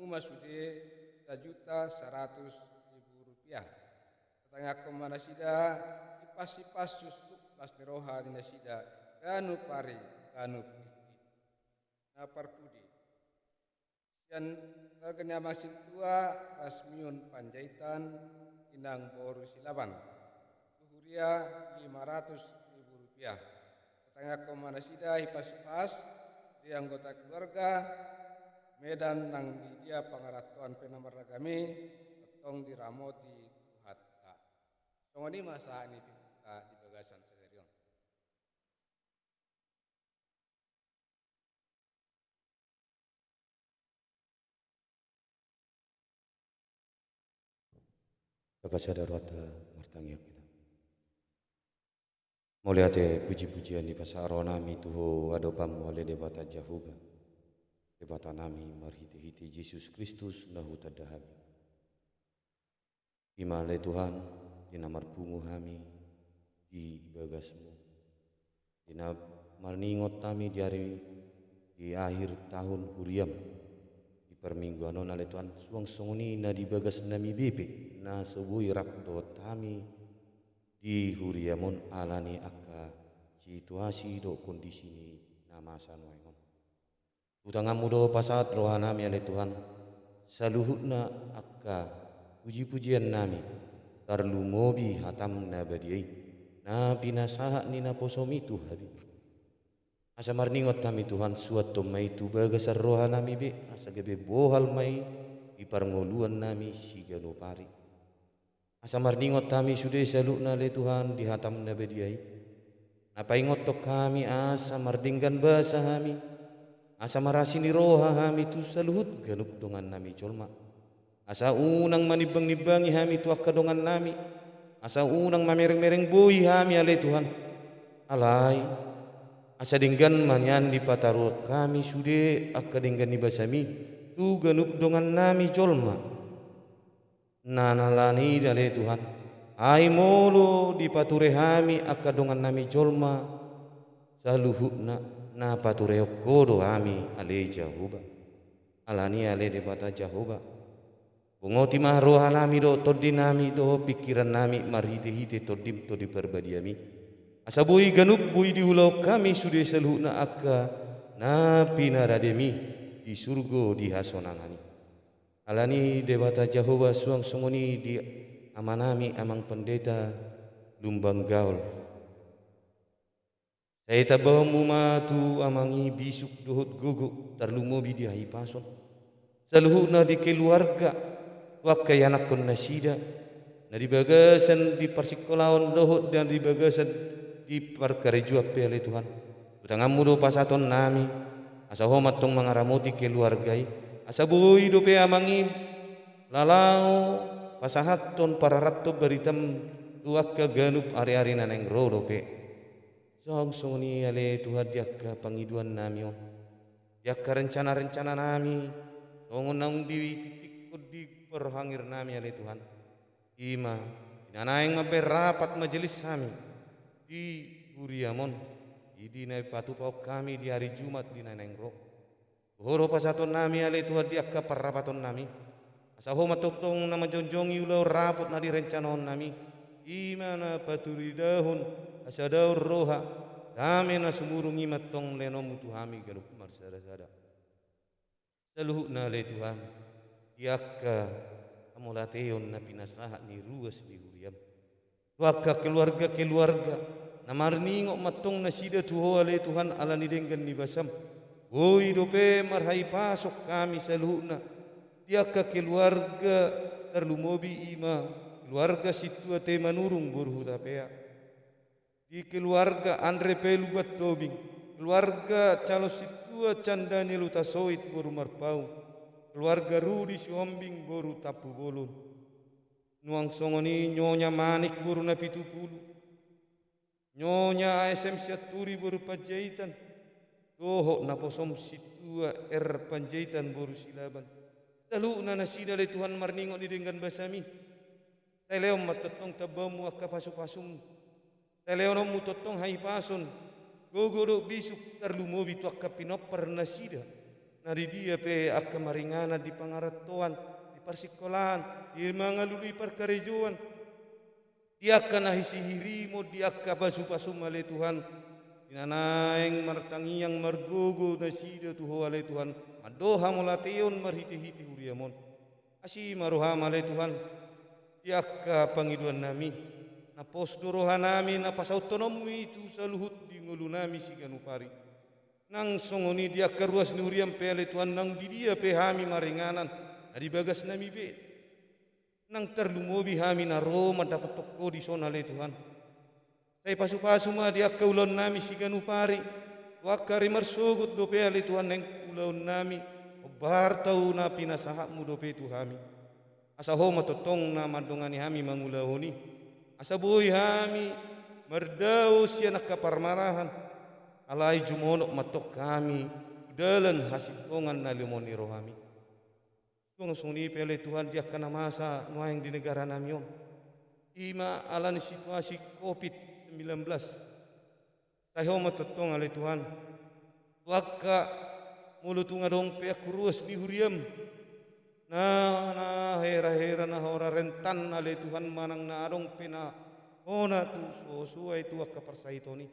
mumasude 1.100.000 rupiah. Tengah kemana sida ipas-ipas susuk lasteroha di nasida kanu pari kanu piti napar pudi dan kagenya masin tua Rasmiun Panjaitan inang boru silaban uhuria 500.000 rupiah. Tengah kemana sida ipas-ipas di anggota keluarga Medan nang di dia pangaratuan penamaragami petong diramoti Tongoni masa ini kita di bagasan sederion. Bapak sadarwata martangiak kita. Muliate puji-pujian di pasaro nami tuho adopam wale debata jahuba. Debata nami marhiti-hiti Yesus Kristus nahu tadahami. Imale Tuhan dina marpungu kami di bagasmu dina marningot kami di akhir tahun huriam di permingguan ale Tuhan suang songoni na di bagas nami bebe na sebui rakdot kami di huriamon alani akka situasi do kondisi ni nama sanuengon utangamu do pasat rohanami ale Tuhan saluhutna akka puji-pujian nami tarlu mobi hatam na badiai na pinasaha ni na posomi Tuhan asa marningot kami Tuhan suatu mai tu bagasar roha nami be asa gebe bohal mai iparngoluan nami sigano pari asa marningot kami sudah salukna le Tuhan di hatam na badiai apa ingot tok kami asa mardinggan basa kami asa marasini roha kami tu saluhut ganup dongan nami colma asa unang manibang-nibangi kami tu akadongan nami asa unang mamereng-mereng bui kami ale Tuhan alai asa dinggan manyan di patarut kami sude akadinggan ni basami tu ganup dongan nami jolma nanalani ale Tuhan ai molo di pature kami akadongan nami jolma saluhutna na patureo kodo ami ale Jahoba alani ale debata Jahoba bungoti mah roha nami do todi nami do pikiran nami marhite-hite todim todi perbadiami asabui ganup bui di ulau kami sudah saluhutna akka na pinarademi di surgo di hasonangani alani debata Jahoba suang songoni di amanami amang pendeta lumbang gaul saya tabah mumatu amangi bisuk dohot guguk terlumobi di hai pason saluhutna di keluarga wakai anak kon nasida na di bagasan di persikolawan dohot dan di bagasan di perkarejua pele Tuhan utangamu do pasaton nami asa homat tong mangaramoti keluargai asa bui do pe amangi lalau pasahaton pararatto beritam tuakka ganup ari-ari naneng rodo pe song songoni ale Tuhan diakka pangiduan nami on diakka rencana-rencana nami songon naung di titik di perhangir nami ale Tuhan ima dinanaeng maber rapat majelis kami di Buriamon idi na patu pau kami di hari Jumat di naneng ro horo pasaton nami ale Tuhan diakka parapaton nami asa homat totong nama jonjongi ulau rapot na di rencanaon nami imana paturi dahun asa daur roha kami na sumurungi matong lenom tuhami galup marsada-sada saluhutna le Tuhan diakka amulateon na pinasahat ni ruas di huriam tuakka keluarga na marningok matong nasida tuho le Tuhan ala ni denggan ni basam woi dope marhai pasok kami saluhutna diakka keluarga terlumobi ima keluarga situa te manurung burhuta pea di keluarga Andre Pelu Batobing keluarga calo situa Candani Lutasoit boru marpau keluarga Rudi Siombing boru tapu bolon nuang songoni nyonya Manik boru na 70 nyonya ASM Siaturi boru Panjaitan dohok na posom situa Panjaitan boru silaban lalu na nasida le Tuhan marningok di dengan basami teleom matetong tabamu akka pasum-pasum teleonom mutotong hai pason gogoro bisuk terlumobi tu akka pinopper nasida nari dia pe akka maringana di pangaratoan di persikolahan di mangalului perkarejoan dia akka nahisihirimo dia akka pasum-pasum ale Tuhan dinanaeng martangiang margogo nasida tuho ale Tuhan madoha molateon marhiti-hiti huriamon asi maroha ale Tuhan diakka pangiduan nami na posdo roha nami na pasautonomi itu saluhut di ngulu nami si ganupari nang songoni diakka ruas ni huriam pele Tuhan nang di dia pe hami maringanan na di bagas nami be nang terlumobi hami na Roma dapat toko di sona le Tuhan saya pasu-pasu ma diakka ulon nami si ganupari wakari marsogut do pele Tuhan nang ulon nami obar tau na pinasahatmu do pe Tuhami asa homa totong na mandongani hami mangulahoni asa boy hami merdau sia nak kaparmarahan alai jumonok matok kami dalan hasitongan na limoni rohami tong suni pele Tuhan dia kana masa nuaing di negara namion ima alani situasi COVID-19 saya homa totong ale Tuhan wakka mulutunga dong pe akuruas di huriam na hera na hora rentan ale Tuhan manang na adong pina ona tu suai tu akka persaitoni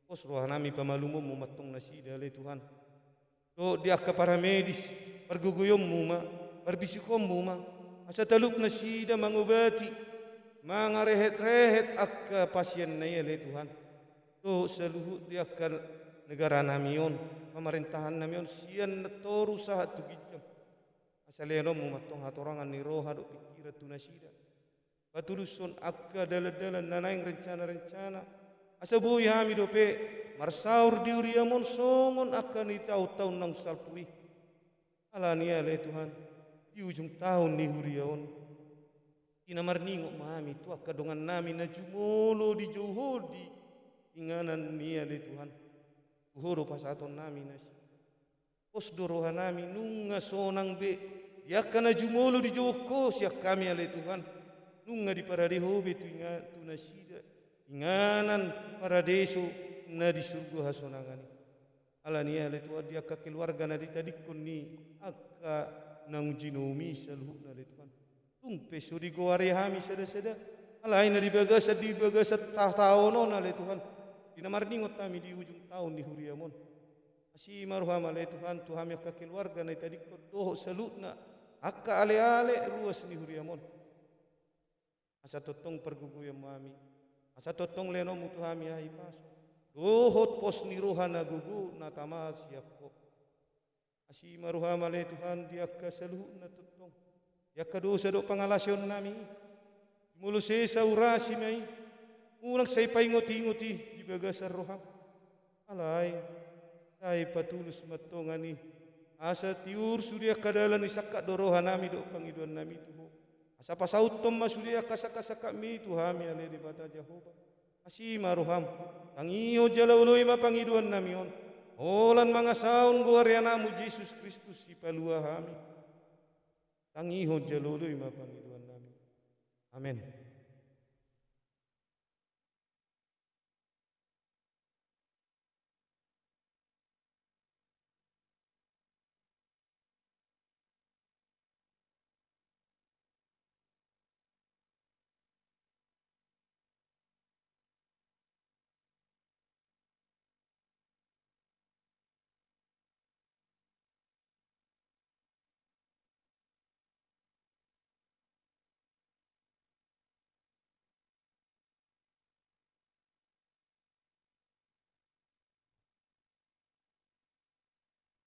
pos roha nami pamalumum mumatong nasida ale Tuhan do dia akka para medis perguguyom muma perbisikom muma asa talup nasida mangobati mangarehet-rehet akka pasien na ale Tuhan do saluhut dia akka negara namion pemerintahan namion sian natoru sahat tu gijam saleno mumatong hatorangan ni roha do pikira tu nasida patuluson akka dala-dala nanaing rencana-rencana asa buhi hami do pe marsaur di uriamon songon akka ni tahu-tahu nang salpui alani ale Tuhan di ujung tahun ni huriaon inamarningok mami tu akka dongan nami na jumolo di johodi inganan ni ale Tuhan uhoro pasaton nami nasi pos doroha nami nunga sonang be yakana jumolo di joko siak kami ale Tuhan nunga di paradehobe tu nasida inganan paradeso na di surga hasonangani. Alani ale Tuhan dia ka keluarga na di tadikon ni akka nang jinomi saluh na di Tuhan. Tumpe suri goare hami sada-sada. Alai na di bagasat tahun ale Tuhan. Dinamarningot kami di ujung tahun di huriamon. Asi maruham ale Tuhan Tuhan ka keluarga na tadikon doh saluh na akka ale-ale ruas ni huriamon. Asa totong perguguyam mami. Asa totong leno mutu hami ai paso. Dohot pos ni rohana gugu na tama siapko. Asi maruham ale Tuhan dia ka saluh na totong. Dia ka dosa do pangalasyon nami. Mulu sa urasi mai. Unang say paingoti-ngoti di bagasar roham. Alay. Say patulus matongani. Asa tiur surya kadalan isakak dorohan nami do pangiduan nami tuho. Asa pasautom masurya kasaka-saka mi tuhami ale di bata Jehovah. Asi maruham. Tangiyo jalauloy mapangiduan nami on. Olan mga saon guarya namu Jesus Kristus si palua hami. Tangiyo jalauloy mapangiduan nami. Amen.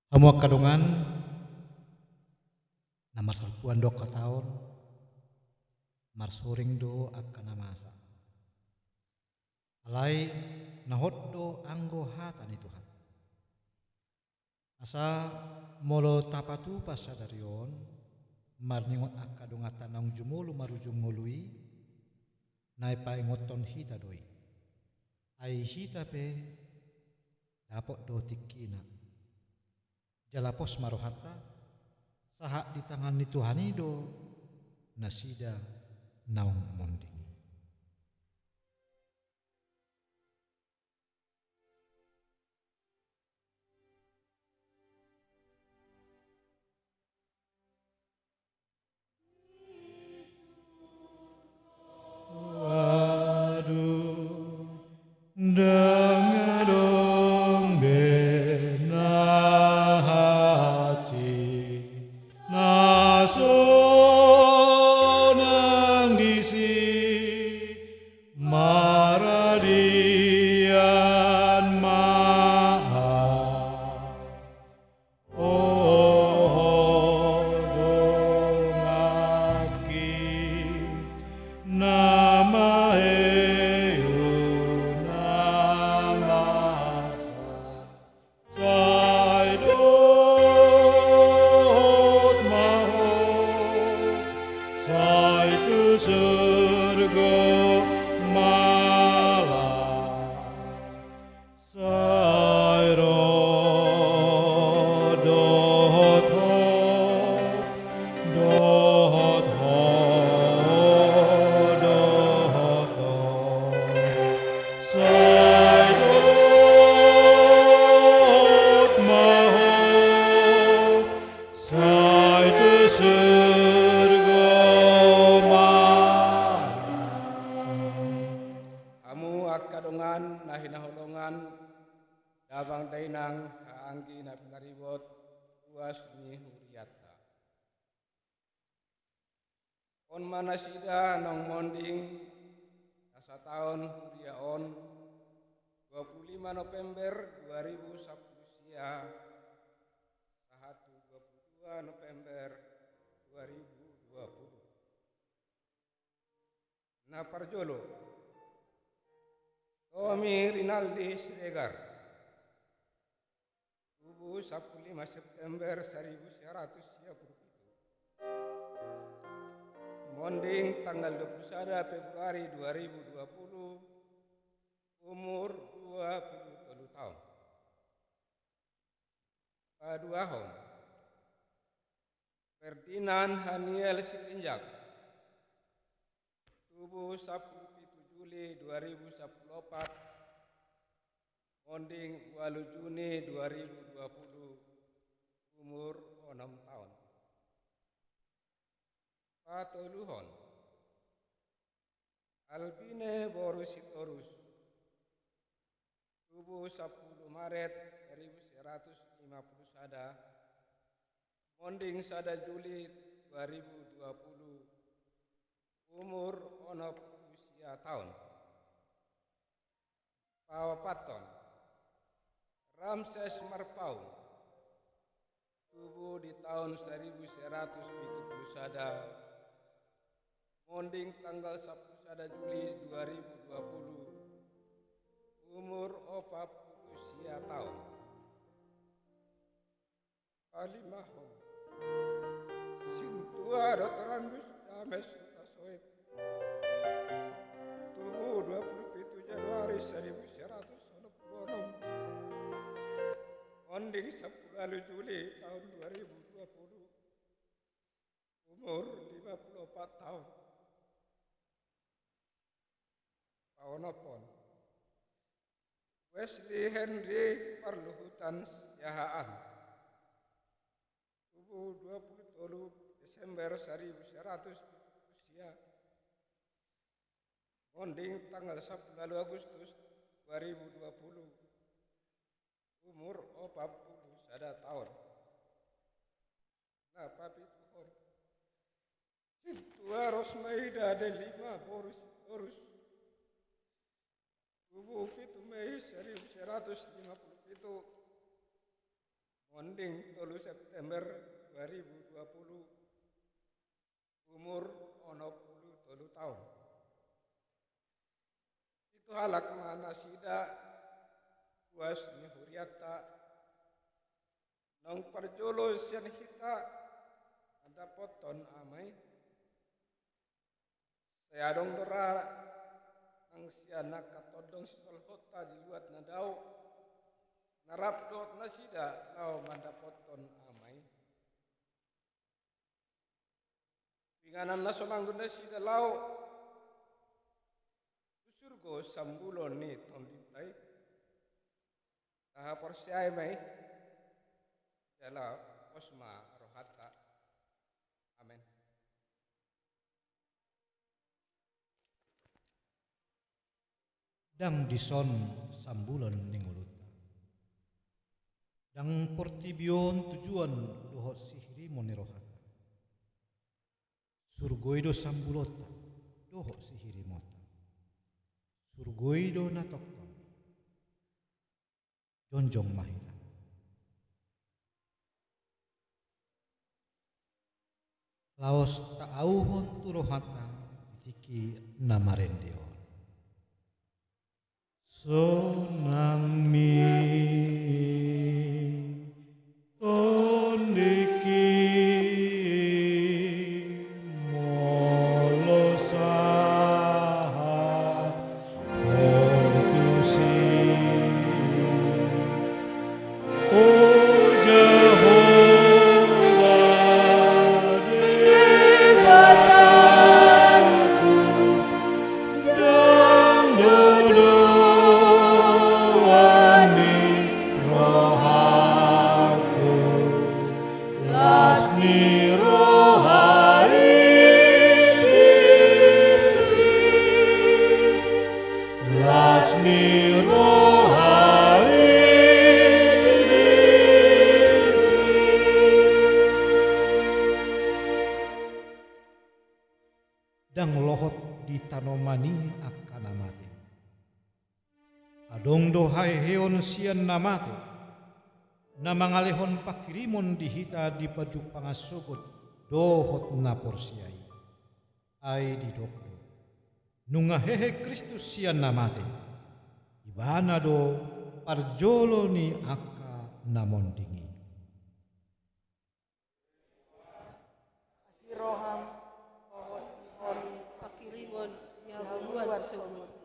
Hamuak kadungan namar salpuan do ka taon marsuring do akan namasa. Alai nahot do anggo hatan itu Tuhan. Asa molo tapatu pasadarion marningot akadungatan nang jumulu marujung ngului nai paingoton hita doi. Ai hita pe dapot do tikina. Jalapos marohata sahak di tangan ni Tuhan itu nasida naung monding. Waduh dengadong nasonang disi maradian maha dongaki nama heyu namasa surga malam sai dohot sai dohot mahot sai surga kadongan nahinahulongan dabang dainang kaanggi na pinaribot ruas ni huriata. On manasida nong monding asa tahun huriaon 25 November 2010 sia sahatu 22 November 2020. Na parjolo Tommy Rinaldi Siregar Tubuh 15 September 1997 Monding tanggal 21 Februari 2020 umur 23 tahun Paduahon Ferdinand Haniel Sitinjak Tubuh 17 Juli 2014 Monding 8 Juni 2020, umur 6 tahun. Patoluhon Albine Borusitorus, tubuh 10 Maret 1150 sada, monding sada Juli 2020, umur onop usia tahun. Pawapaton Ramses Marpaung, tubuh di tahun 1170 sada, monding tanggal 10 sada Juli 2020, umur 40 usia tahun. Palimahon Sintua Dotorandus James Sutasoet, tubuh 27 Januari 1196, monding 10 Juli tahun 2020, umur 54 tahun. Paonopon Wesley Henry Parluhutan Siahaan, tubuh 23 Desember 1100 usia, monding tanggal 10 Agustus 2020, umur 40 sada tahun. Nah, papi Tuhan Sintua Rosmaida Delima Boris, tubuh 7 Mei 1157, monding 3 September 2020, umur 63 tahun. Itu halak mana sida buas ni huriata nang parjolo sian hita ada poton amai saya dong dora ang siana katodong solhota di luat nadau narap dot nasida lau manda poton amai pinganan nasolanggun nasida lau surgo sambulon ni tonditai tahap persiai mai jala osma rohata. Amin. Dang dison sambulan ninguluta. Dang portibion tujuan dohot sihri monirohata. Surgoido sambulota dohot sihiri mota. Surgoido natokton. Jonjong mahita. Laos taauhon turohata ditiki namarendion. Sonang mi tondiki molosaha kontusi o Jehovah Dewatanku dan dodoani rohaku lasni rohai disi lasni rohai dang lohot di tanomani akan amate. Adong dohai heon sian namate, na mangalehon pakirimon dihita di paju pangasogot dohot na porsiai. Ai di dokdo, nunga hehe Kristus sian namate, ibana do parjolo ni aka namondingi. Asiroham pohon ihoni pakirimon yang yahuan luar semurti.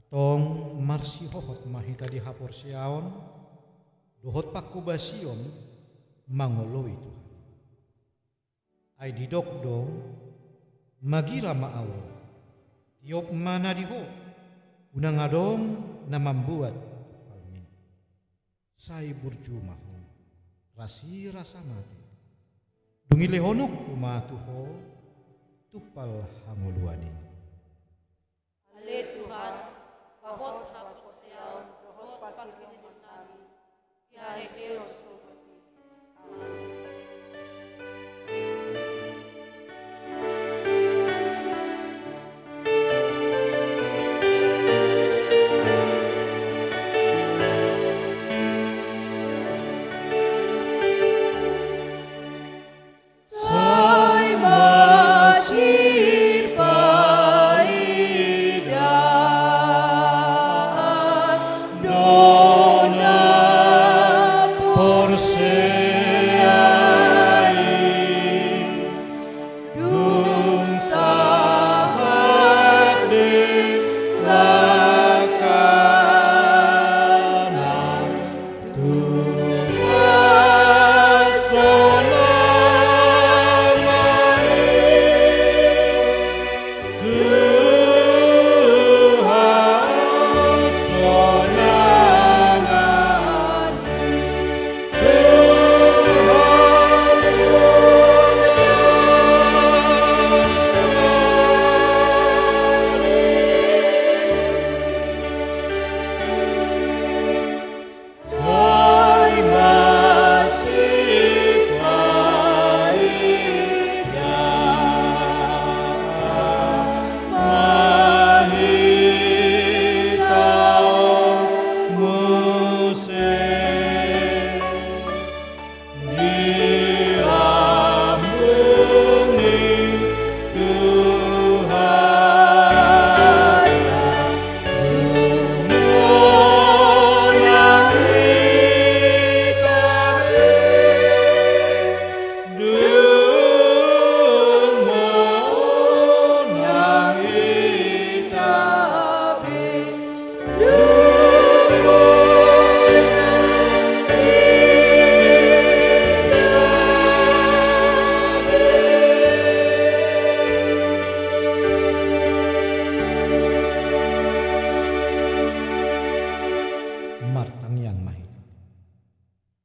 Atong marsi hohot mahita di hapor siaon, dohot pakubasion mangoloi Tuhan. Ai didokdo magira maawo, tiop mana diho, unang adong na membuat palmi. Sai burjumaho rasi rasa mati. Dungi lehonok kumatuho tupal hanguluani. Ale Tuhan, bahot hapot siyaon, dohot pakirimon nami, yahai heros suguti. Amin.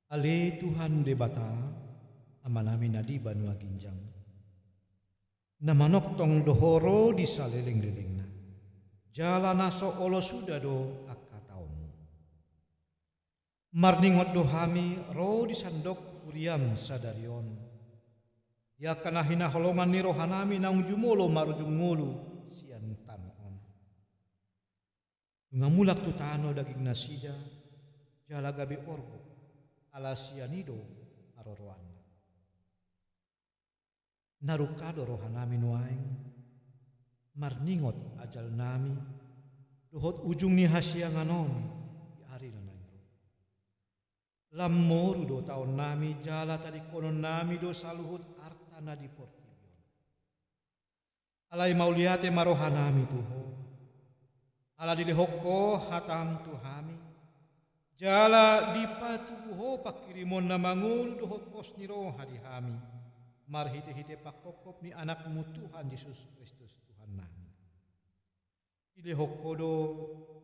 Ale Tuhan de bata amanami nadiban wa ginjang. Namanok tong dohoro di saliling-lilingna. Jala naso olo sudah do akataomu. Marningot dohami ro di sandok uriam sadarion. Ya kana hinaholongan ni rohanami nang jumolo marujung mulu sian tanon. Ngamulak tutano daging nasida jala gabi orbo ala sianido aroroan. Narukado rohanami nuaing marningot ajal nami dohot ujung ni hasya nganon di ari nanayro. Lamoru do taon nami jala tadi konon nami do saluhut artana di portibion. Alai mauliate marohanami tuho. Ala dilihoko hatam tuhami. Jala dipatubuho pakirimon na mangul dohot pos niro hadihami. Marhite-hite pakokop ni anakmu Tuhan Yesus Kristus Tuhan nami. Ilihoko do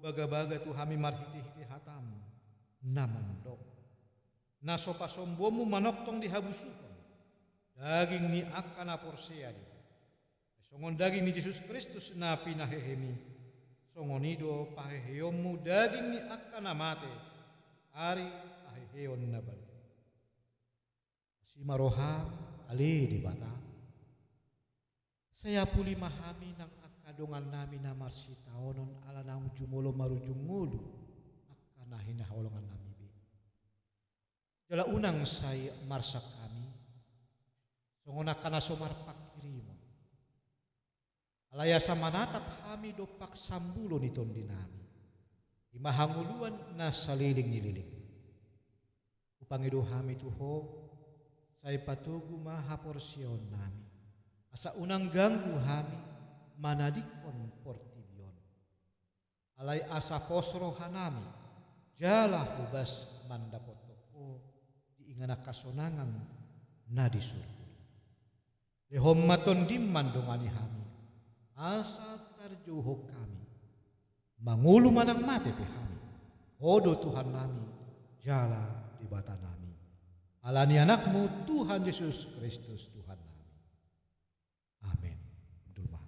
baga-baga tuhami marhite-hite hatam namandok. Nasopasombomu manoktong dihabusukon. Daging ni akan aporsea di. Songon daging ni Yesus Kristus na pinahehemi. Songonido paheheyomu daging ni akan amate. Ari paheheyon na balik. Si maroham ali di bata. Saya puli mahami nang akadongan nami na marsitaonon ala nang jumulo marujung mulu akana hinaholongan nami bi. Jala unang say marsak kami songon akana somar pakirimo. Alaya sa manatap kami dopak sambulo niton dinami. Imahanguluan na saliling-nililing. Upangido kami tuho say patugu maha porsyon nami. Asa unang ganggu kami manadikon portibion. Alay asa posro hanami jala hubas mandapotoko diingana kasonangan na disurga. Lehom maton dimman dongani kami asa tarjuho kami. mangulu manang mate pe kami. Odo Tuhan nami, jala di bata nami. Alani anakmu Tuhan Yesus Kristus Tuhan nami. Amin. Dulma.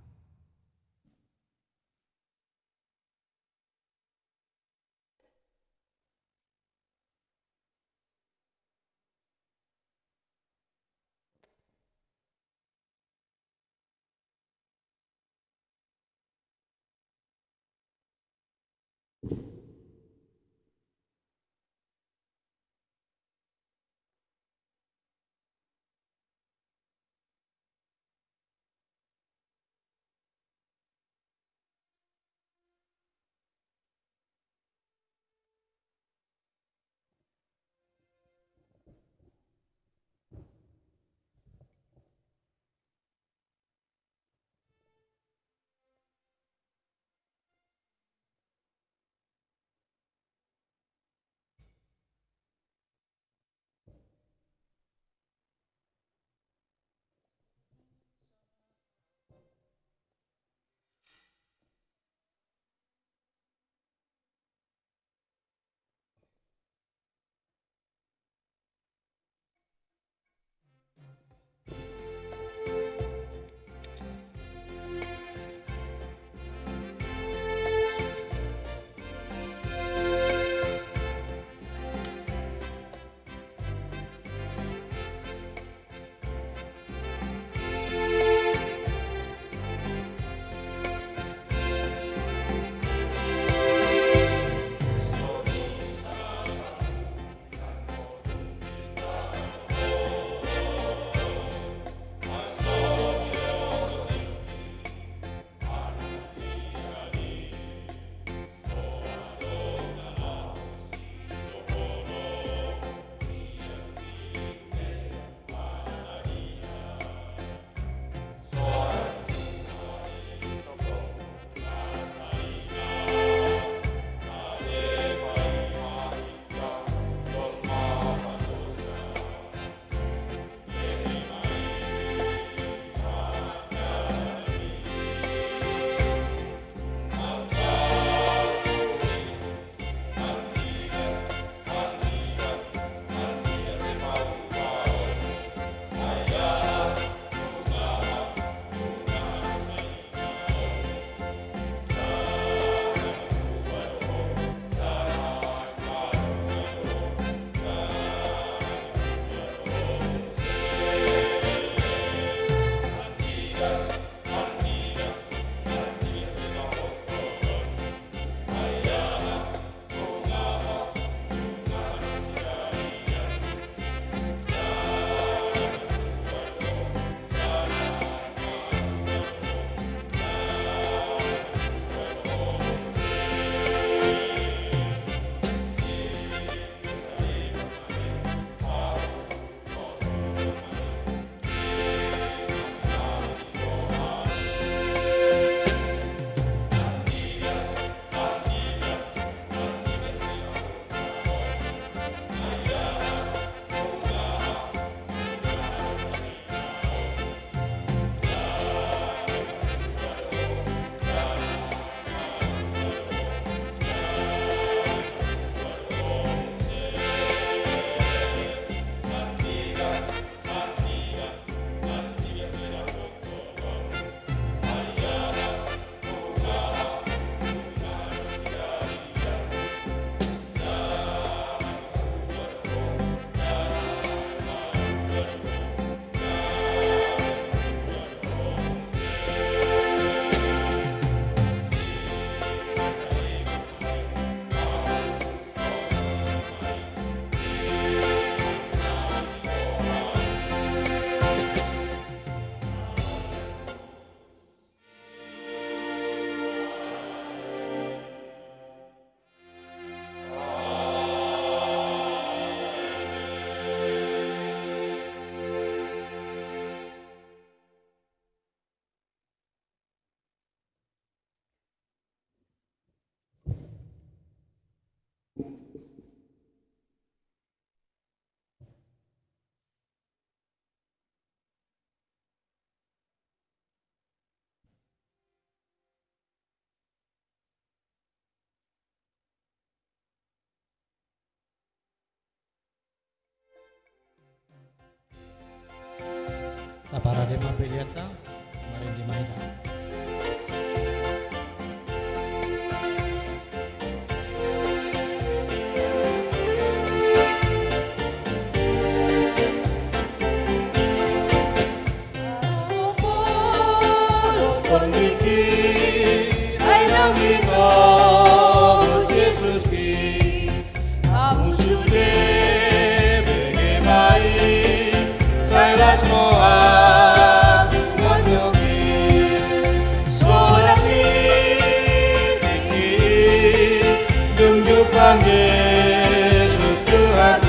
Tapara de mapeliata, kemarin di Mahita. Yesus Tuhan.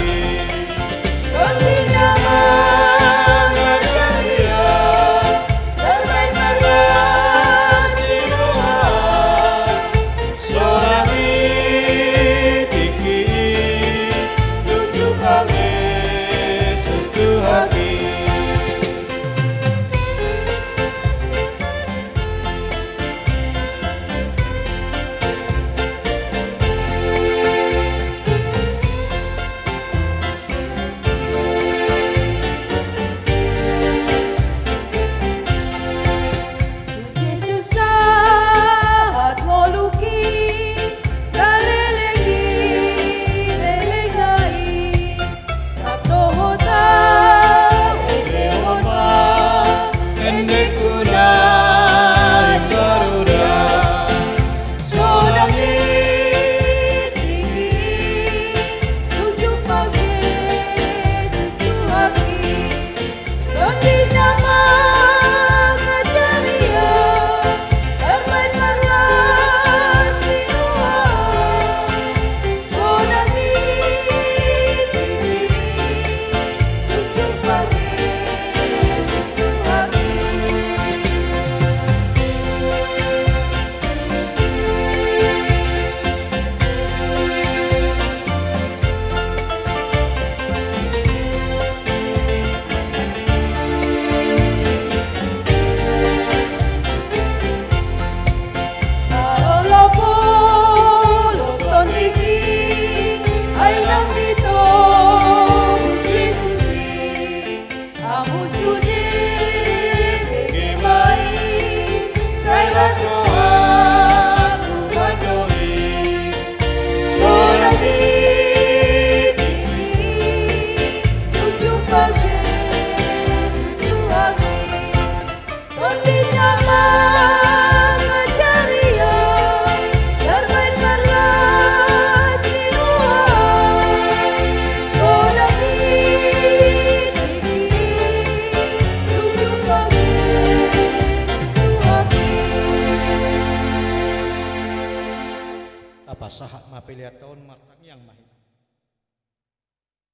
Sahat mapeliataon martang yang mahina.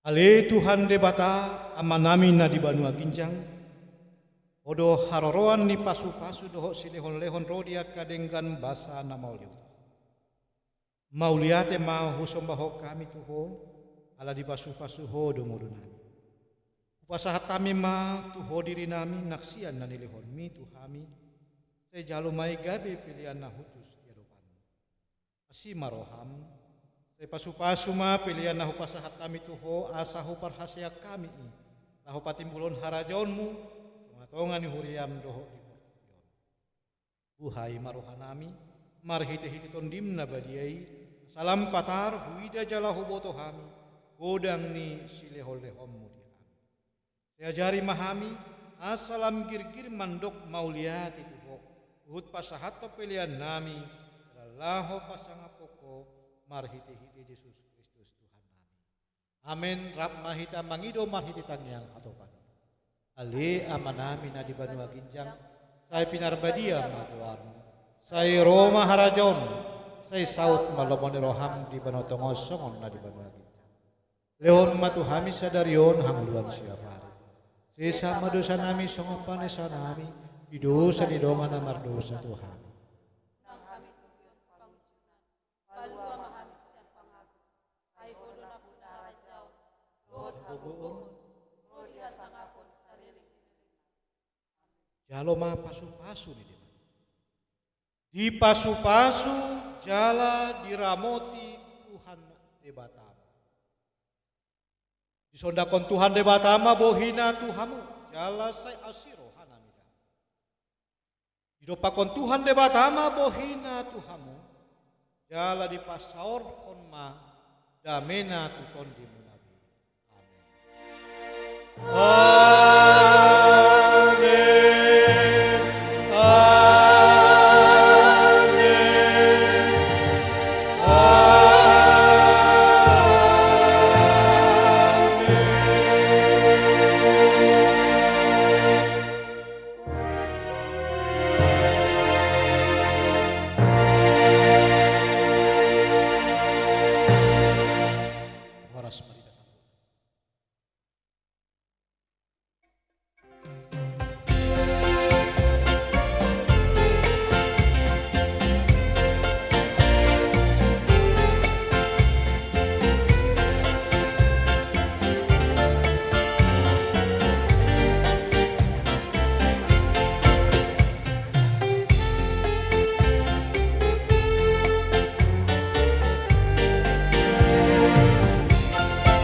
Ale Tuhan debata amanami na di Banua Ginjang. Odo haroroan ni pasu-pasu doho silehon-lehon rodia kadenggan basa na mauliu. Mauliate mau husombaho kami tuho ala di pasu-pasu ho domodunami. Upasahat kami ma tuho diri nami naksian na nilihon mi tuhami. Sejalo mai gabe pilihan na hutus. Si maroham, sa pasu-pasu ma pilihan na hupasahat kami tuho asa huparhasya kami tahu patimbulon harajonmu tungatongan ni huriam doho di koryon. Buhay marohanami marhite-hite tondim na badiay salam patar huida jala huboto hami godang ni silehol-lehom mudi hami. Seajari mahami asalam girgir mandok mauliati tuho uhut pasahat to pilihan nami laho pasangapoko marhiti-hiti Yesus Kristus Tuhan nami. Amin. Rap mahita mangido marhiti tangyang hatopan. Ali amanami na di Banua Ginjang. Say pinarbadia maguarmo. Say Roma harajon. Say saut malomon roham di Banua Tongosongon na di Banua Ginjang. Leon matuhami sa daryon hangluan siapari. Sisa madosa nami songopan sa nami. Idosa ni doma na mardosa Tuhan. Jalo ma pasu-pasu ni dia. Di pasu-pasu jala diramoti Tuhan debatama. Disondakon Tuhan debatama bohina Tuhamu jala sai asiro hanamida. Idopakon Tuhan debatama bohina Tuhamu, jala di pasaor honma damena tuton di munabi. Amin.